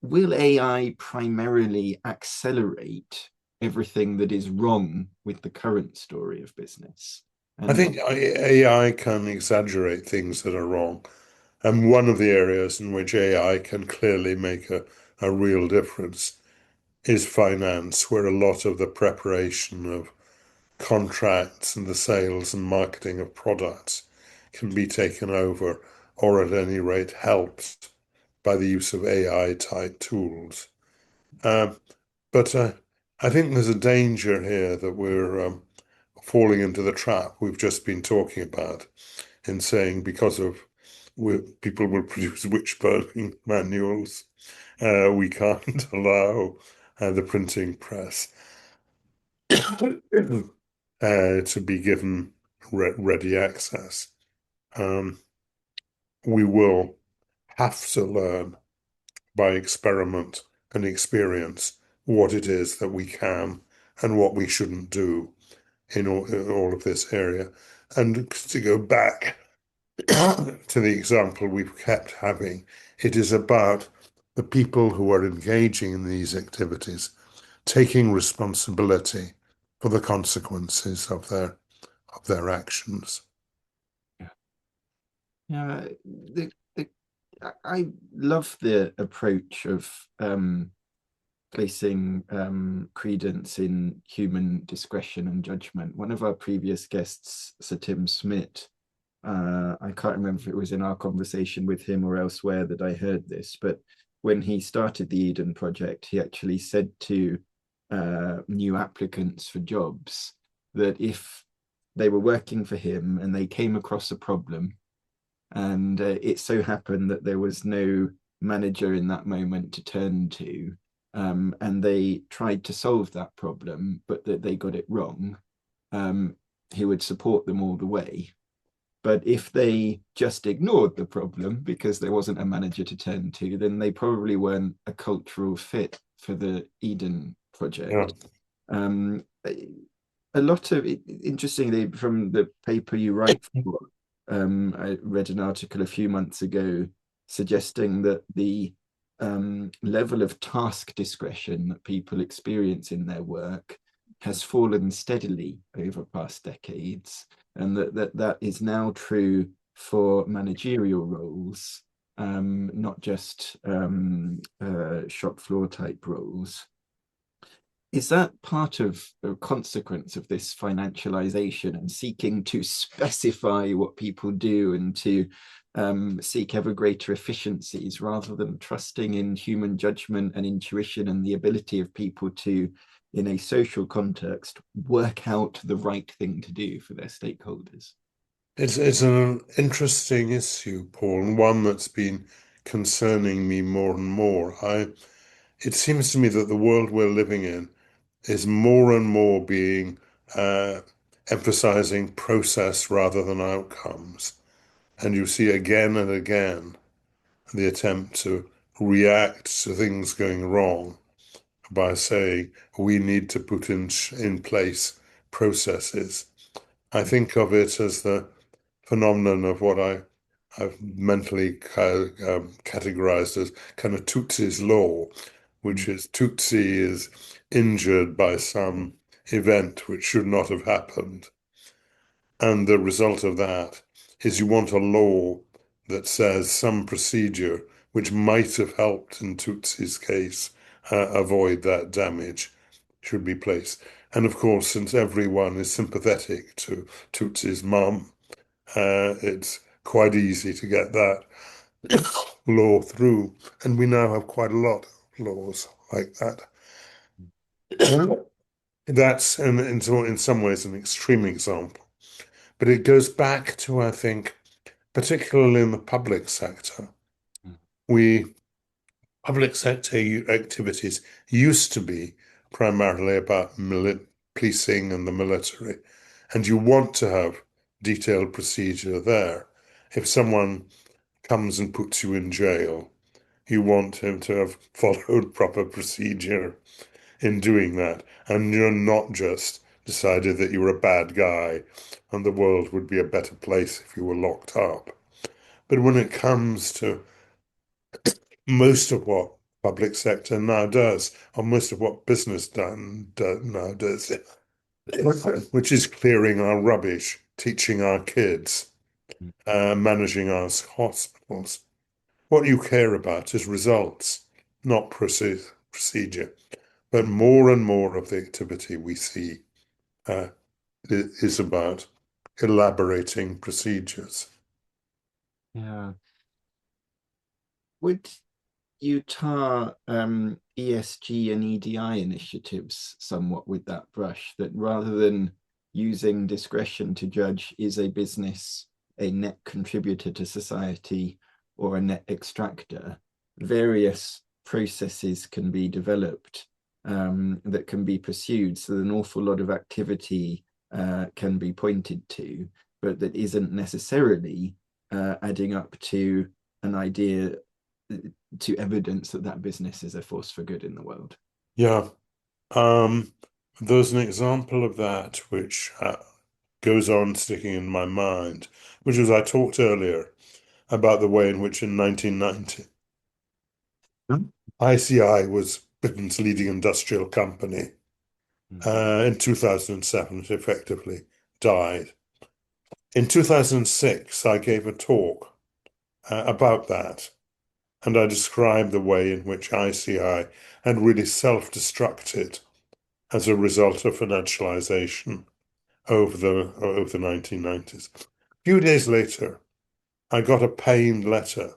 will AI primarily accelerate everything that is wrong with the current story of business? I And think AI can exaggerate things that are wrong. And one of the areas in which AI can clearly make a real difference is finance, where a lot of the preparation of contracts and the sales and marketing of products can be taken over, or at any rate helped by the use of AI type tools. Um, but I think there's a danger here that we're falling into the trap we've just been talking about in saying because of people will produce witch burning manuals, we can't allow the printing press to be given ready access. Um, we will have to learn by experiment and experience what it is that we can and what we shouldn't do in all of this area. And to go back to the example we've kept having, it is about the people who are engaging in these activities taking responsibility for the consequences of their actions. Yeah, I love the approach of placing credence in human discretion and judgment. One of our previous guests, Sir Tim Smith, I can't remember if it was in our conversation with him or elsewhere that I heard this, but when he started the Eden Project, he actually said to new applicants for jobs that if they were working for him and they came across a problem, and it so happened that there was no manager in that moment to turn to, and they tried to solve that problem, but that they got it wrong, he would support them all the way. But if they just ignored the problem because there wasn't a manager to turn to, then they probably weren't a cultural fit for the Eden Yeah. project. Um, a lot of, interestingly, from the paper you write for, I read an article a few months ago suggesting that the level of task discretion that people experience in their work has fallen steadily over past decades, and that is now true for managerial roles, not just shop floor type roles. Is that part of the consequence of this financialization and seeking to specify what people do and to seek ever greater efficiencies rather than trusting in human judgment and intuition and the ability of people to, in a social context, work out the right thing to do for their stakeholders? It's an interesting issue, Paul, and one that's been concerning me more and more. It seems to me that the world we're living in is more and more being emphasizing process rather than outcomes. And you see again and again the attempt to react to things going wrong by saying we need to put in place processes. I think of it as the phenomenon of what I've mentally categorized as kind of Tootsie's law, which is Tootsie is injured by some event which should not have happened. And the result of that is you want a law that says some procedure which might have helped in Tootsie's case avoid that damage should be placed. And of course, since everyone is sympathetic to Tootsie's mum, it's quite easy to get that law through. And we now have quite a lot of laws like that. That's in some ways an extreme example, but it goes back to, I think, particularly in the public sector, we public sector activities used to be primarily about policing and the military, and you want to have detailed procedure there. If someone comes and puts you in jail, you want him to have followed proper procedure in doing that, and you're not just decided that you were a bad guy and the world would be a better place if you were locked up. But when it comes to most of what public sector now does, or most of what business now does, which is clearing our rubbish, teaching our kids, managing our hospitals, what you care about is results, not procedure. But more and more of the activity we see uh, is about elaborating procedures. Yeah. Would you tar ESG and EDI initiatives somewhat with that brush, that rather than using discretion to judge is a business a net contributor to society or a net extractor, various processes can be developed that can be pursued, so that an awful lot of activity can be pointed to, but that isn't necessarily adding up to an idea, to evidence that that business is a force for good in the world. Yeah. Um, there's an example of that which goes on sticking in my mind, which was I talked earlier about the way in which in 1990 ICI was Britain's leading industrial company. In 2007, it effectively died. In 2006, I gave a talk about that, and I described the way in which ICI had really self-destructed as a result of financialisation over the 1990s. A few days later, I got a pained letter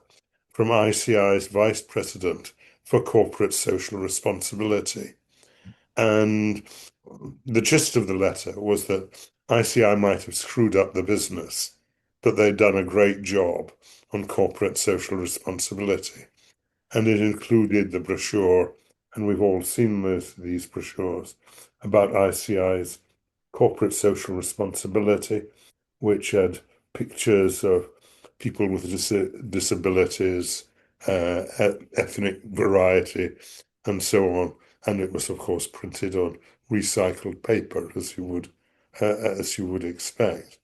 from ICI's Vice President for Corporate Social Responsibility. And the gist of the letter was that ICI might have screwed up the business, but they'd done a great job on corporate social responsibility. And it included the brochure, and we've all seen these brochures about ICI's corporate social responsibility, which had pictures of people with disabilities, ethnic variety, and so on. And it was, of course, printed on recycled paper, as you would expect.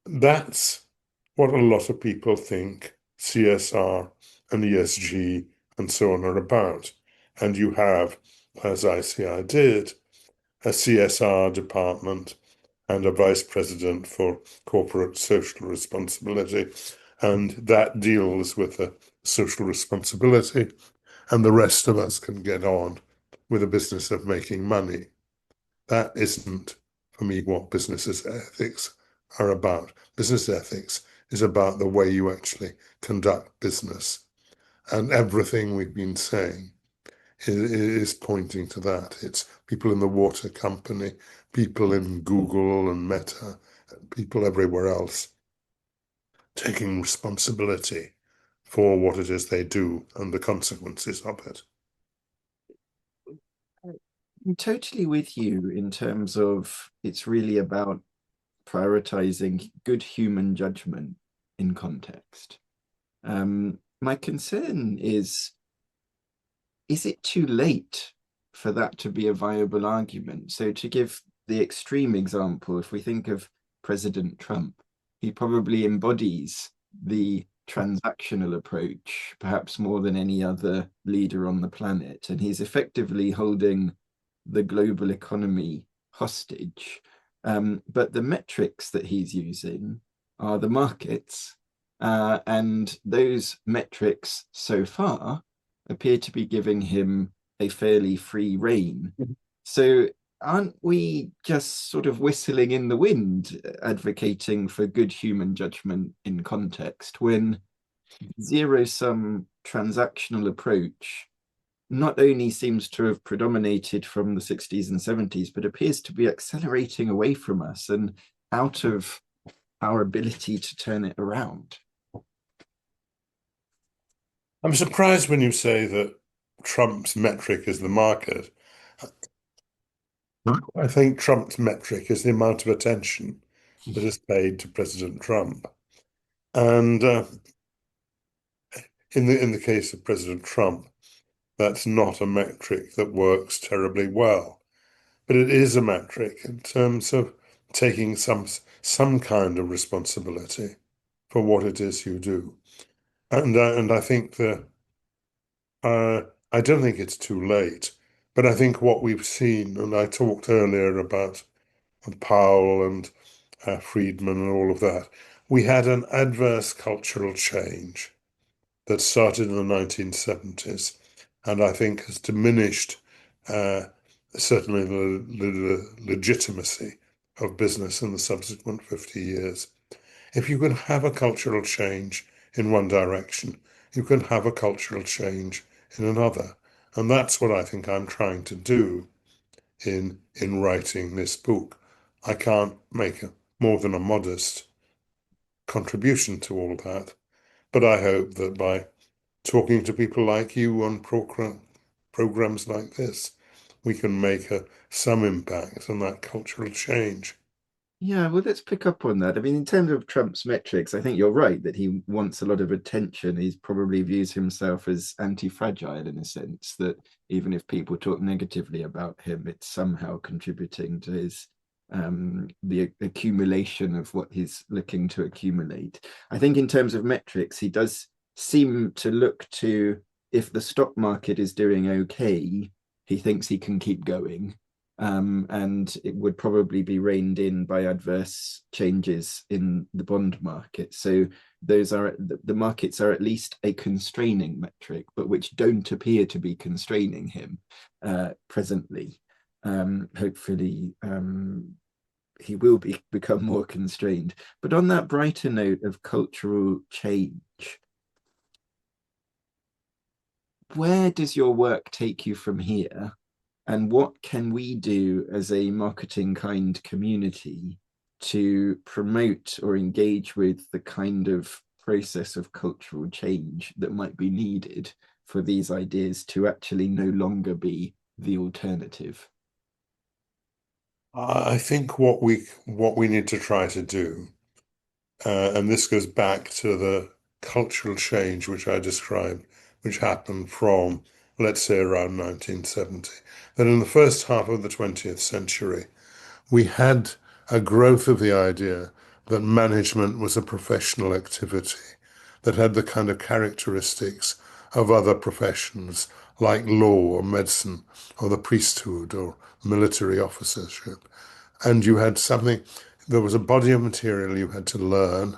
That's what a lot of people think CSR and ESG and so on are about. And you have, as ICI did, a CSR department and a vice president for corporate social responsibility. And that deals with the social responsibility, and the rest of us can get on with the business of making money. That isn't, for me, what business ethics are about. Business ethics is about the way you actually conduct business. And everything we've been saying is pointing to that. It's people in the water company, people in Google and Meta, people everywhere else taking responsibility for what it is they do and the consequences of it. I'm totally with you in terms of it's really about prioritizing good human judgment in context. My concern is it too late for that to be a viable argument? So to give the extreme example, if we think of President Trump, he probably embodies the transactional approach, perhaps more than any other leader on the planet. And he's effectively holding the global economy hostage. But the metrics that he's using are the markets. And those metrics so far appear to be giving him a fairly free rein. So aren't we just sort of whistling in the wind, advocating for good human judgment in context, when zero-sum transactional approach not only seems to have predominated from the 60s and 70s, but appears to be accelerating away from us and out of our ability to turn it around? I'm surprised when you say that Trump's metric is the market. I think Trump's metric is the amount of attention that is paid to President Trump. And in the case of President Trump, that's not a metric that works terribly well. But it is a metric in terms of taking some kind of responsibility for what it is you do. And I think that I don't think it's too late. But I think what we've seen, and I talked earlier about Powell and Friedman and all of that, we had an adverse cultural change that started in the 1970s, and I think has diminished certainly the legitimacy of business in the subsequent 50 years. If you can have a cultural change in one direction, you can have a cultural change in another. And that's what I think I'm trying to do in writing this book. I can't make more than a modest contribution to all that, but I hope that by talking to people like you on programs like this, we can make some impact on that cultural change. Yeah, well, let's pick up on that. I mean, in terms of Trump's metrics, I think you're right that he wants a lot of attention. He probably views himself as anti-fragile in a sense that even if people talk negatively about him, it's somehow contributing to his the accumulation of what he's looking to accumulate. I think in terms of metrics, he does seem to look to, if the stock market is doing okay, he thinks he can keep going. And it would probably be reined in by adverse changes in the bond market. So those are the markets are at least a constraining metric, but which don't appear to be constraining him presently. Hopefully, he will become more constrained. But on that brighter note of cultural change, where does your work take you from here? And what can we do as a MarketingKind community to promote or engage with the kind of process of cultural change that might be needed for these ideas to actually no longer be the alternative? I think what we need to try to do, and this goes back to the cultural change which I described, which happened from, let's say, around 1970, that in the first half of the 20th century, we had a growth of the idea that management was a professional activity that had the kind of characteristics of other professions like law or medicine or the priesthood or military officership. And you had something, there was a body of material you had to learn.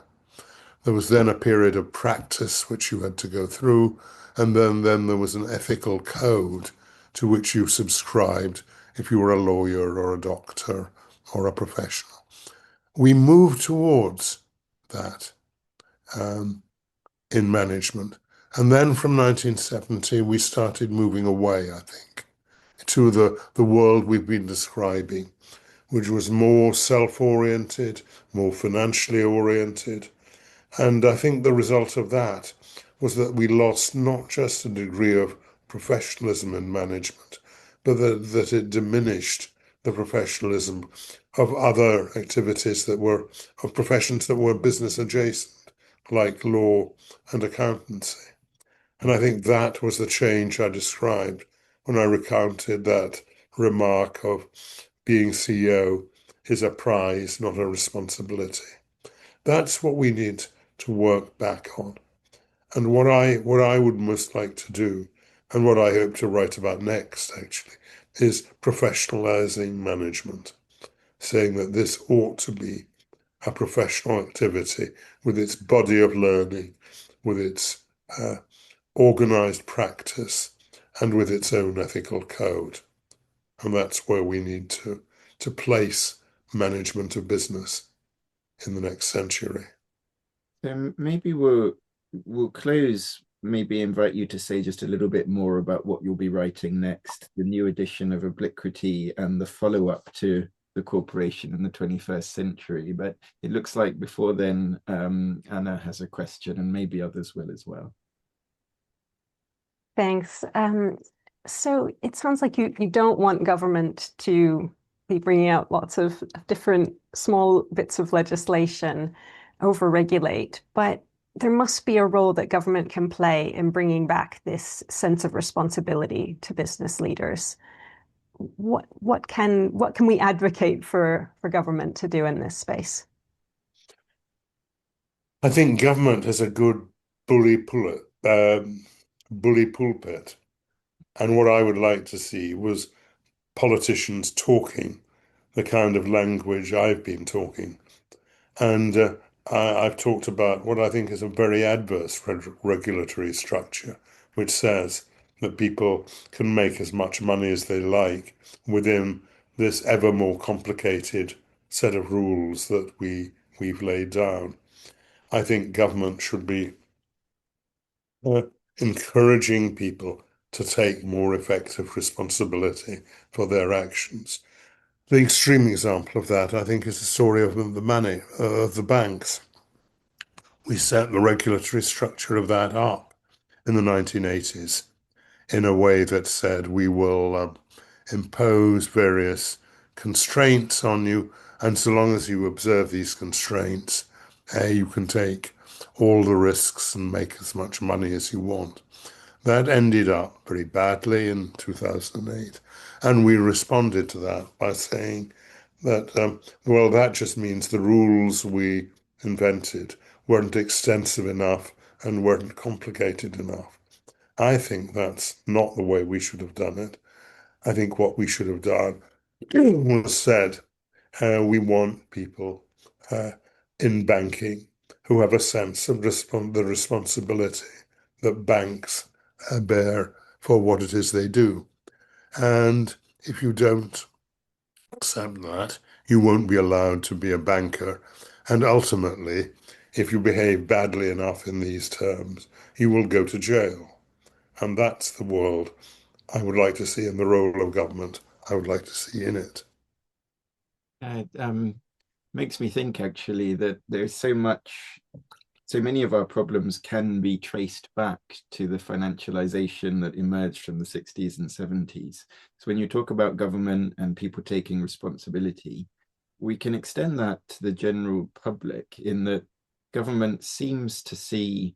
There was then a period of practice which you had to go through, and then there was an ethical code to which you subscribed if you were a lawyer or a doctor or a professional. We moved towards that in management. And then from 1970, we started moving away, I think, to the world we've been describing, which was more self-oriented, more financially oriented. And I think the result of that was that we lost not just a degree of professionalism in management, but that it diminished the professionalism of other activities that were, of professions that were business adjacent, like law and accountancy. And I think that was the change I described when I recounted that remark of being CEO is a prize, not a responsibility. That's what we need to work back on. And what I would most like to do, and what I hope to write about next, actually, is professionalizing management, saying that this ought to be a professional activity with its body of learning, with its organized practice, and with its own ethical code. And that's where we need to place management of business in the next century. So maybe we'll close, maybe invite you to say just a little bit more about what you'll be writing next, the new edition of Obliquity and the follow-up to the corporation in the 21st century. But it looks like before then, Anna has a question and maybe others will as well. Thanks. So it sounds like you don't want government to be bringing out lots of different small bits of legislation, over-regulate, but there must be a role that government can play in bringing back this sense of responsibility to business leaders. What can we advocate for government to do in this space? I think government has a good bully pulpit. And what I would like to see was politicians talking the kind of language I've been talking. And I've talked about what I think is a very adverse regulatory structure, which says that people can make as much money as they like within this ever more complicated set of rules that we've laid down. I think government should be encouraging people to take more effective responsibility for their actions. The extreme example of that, I think, is the story of the money of the banks. We set the regulatory structure of that up in the 1980s in a way that said we will impose various constraints on you, and so long as you observe these constraints, you can take all the risks and make as much money as you want. That ended up very badly in 2008, and we responded to that by saying that, well, that just means the rules we invented weren't extensive enough and weren't complicated enough. I think that's not the way we should have done it. I think what we should have done was said, we want people uh, in banking who have a sense of the responsibility that banks bear for what it is they do. And if you don't accept that, you won't be allowed to be a banker. And ultimately, if you behave badly enough in these terms, you will go to jail. And that's the world I would like to see in the role of government. I would like to see in it. It makes me think actually that there's so many of our problems can be traced back to the financialization that emerged from the 60s and 70s. So when you talk about government and people taking responsibility, we can extend that to the general public in that government seems to see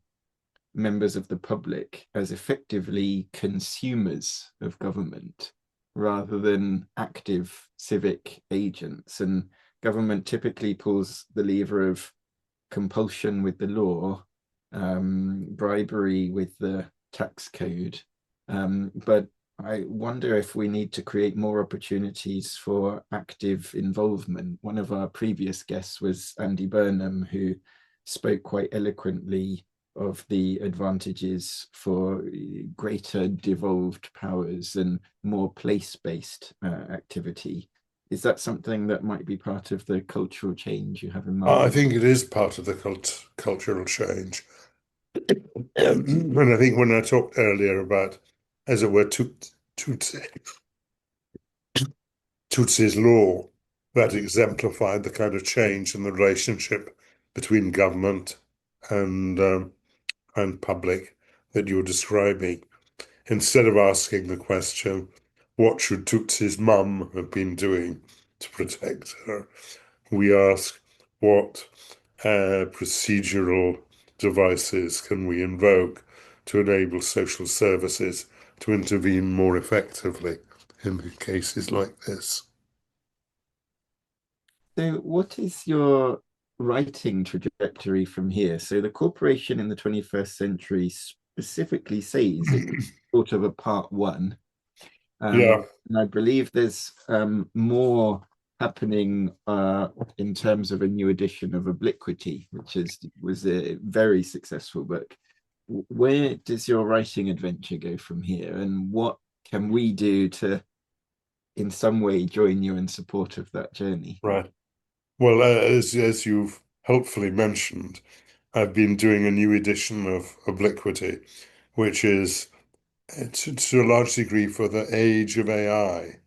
members of the public as effectively consumers of government rather than active civic agents. And government typically pulls the lever of compulsion with the law, bribery with the tax code. But I wonder if we need to create more opportunities for active involvement. One of our previous guests was Andy Burnham, who spoke quite eloquently of the advantages for greater devolved powers and more place-based activity. Is that something that might be part of the cultural change you have in mind? I think it is part of the cultural change. And I think when I talked earlier about, as it were, Tutsis law, that exemplified the kind of change in the relationship between government and public that you're describing. Instead of asking the question, what should Tutsi's mum have been doing to protect her, we ask, what procedural devices can we invoke to enable social services to intervene more effectively in cases like this? So what is your writing trajectory from here? So the corporation in the 21st century specifically says it's sort of a part one. Yeah, And I believe there's more happening in terms of a new edition of Obliquity, which was a very successful book. Where does your writing adventure go from here, and what can we do to, in some way, join you in support of that journey? right. Well, as you've helpfully mentioned, I've been doing a new edition of Obliquity, which is to a large degree for the age of AI.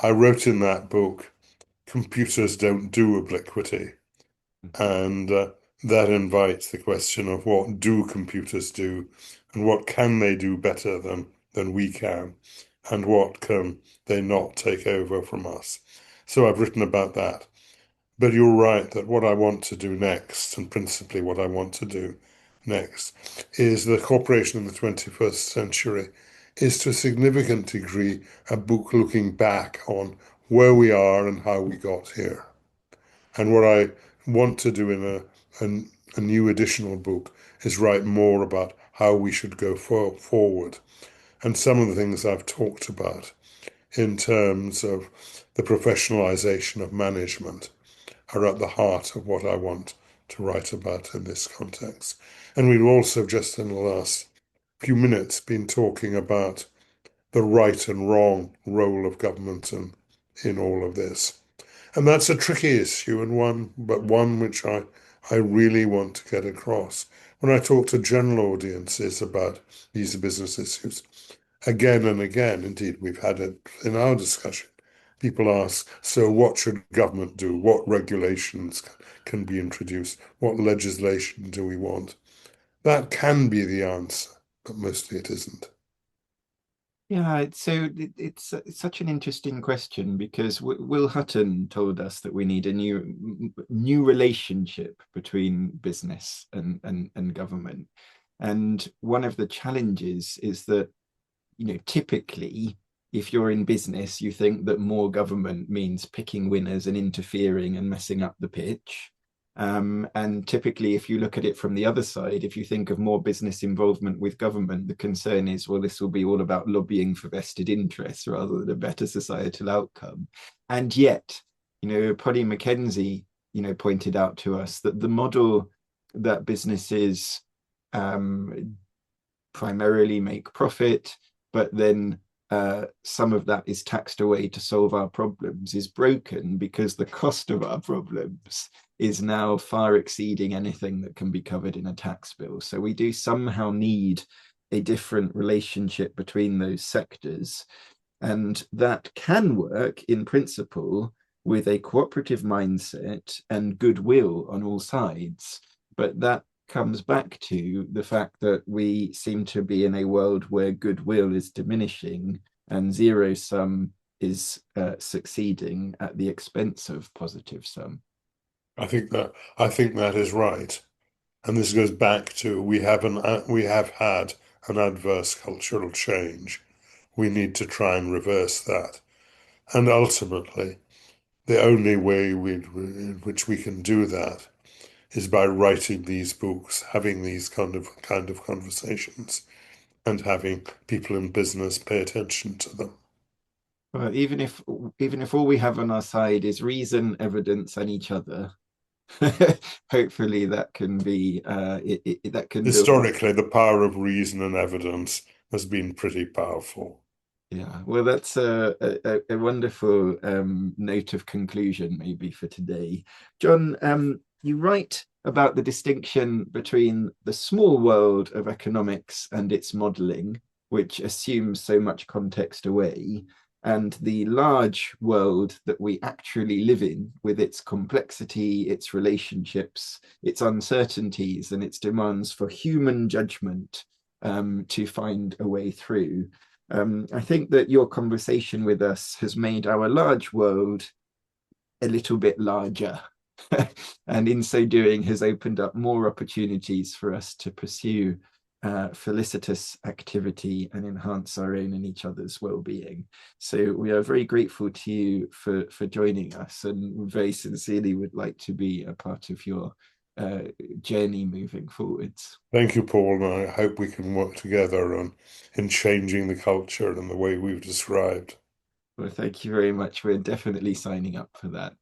I wrote in that book, computers don't do obliquity. And that invites the question of what do computers do and what can they do better than we can and what can they not take over from us. So I've written about that. But you're right that what I want to do next, and principally what I want to do next, is the cooperation in the 21st century is to a significant degree a book looking back on where we are and how we got here. And what I want to do in a new additional book is write more about how we should go forward. And some of the things I've talked about in terms of the professionalization of management are at the heart of what I want to write about in this context. And we've also just in the last few minutes been talking about the right and wrong role of government in all of this. And that's a tricky issue and one which I really want to get across. When I talk to general audiences about these business issues, again and again, indeed, we've had it in our discussion, people ask, so what should government do? What regulations can be introduced? What legislation do we want? That can be the answer, but mostly it isn't. Yeah, it's such an interesting question because Will Hutton told us that we need a new relationship between business and government. And one of the challenges is that, typically if you're in business, you think that more government means picking winners and interfering and messing up the pitch. And typically, if you look at it from the other side, if you think of more business involvement with government, the concern is, well, this will be all about lobbying for vested interests rather than a better societal outcome. And yet, Polly Mackenzie, pointed out to us that the model that businesses primarily make profit, but then some of that is taxed away to solve our problems, is broken because the cost of our problems is now far exceeding anything that can be covered in a tax bill. So we do somehow need a different relationship between those sectors. And that can work in principle with a cooperative mindset and goodwill on all sides. But that comes back to the fact that we seem to be in a world where goodwill is diminishing and zero sum is succeeding at the expense of positive sum. I think that is right, and this goes back to we have had an adverse cultural change. We need to try and reverse that, and ultimately, the only way in which we can do that is by writing these books, having these kind of conversations, and having people in business pay attention to them. Well, even if all we have on our side is reason, evidence, and each other, hopefully that can be that can historically the power of reason and evidence has been pretty powerful. Yeah, well, that's a wonderful note of conclusion maybe for today. John, you write about the distinction between the small world of economics and its modeling, which assumes so much context away, and the large world that we actually live in with its complexity, its relationships, its uncertainties, and its demands for human judgment to find a way through. I think that your conversation with us has made our large world a little bit larger. And in so doing has opened up more opportunities for us to pursue felicitous activity and enhance our own and each other's well-being. So we are very grateful to you for joining us, and very sincerely would like to be a part of your journey moving forwards. Thank you, Paul, and I hope we can work together in changing the culture in the way we've described. Well, thank you very much. We're definitely signing up for that.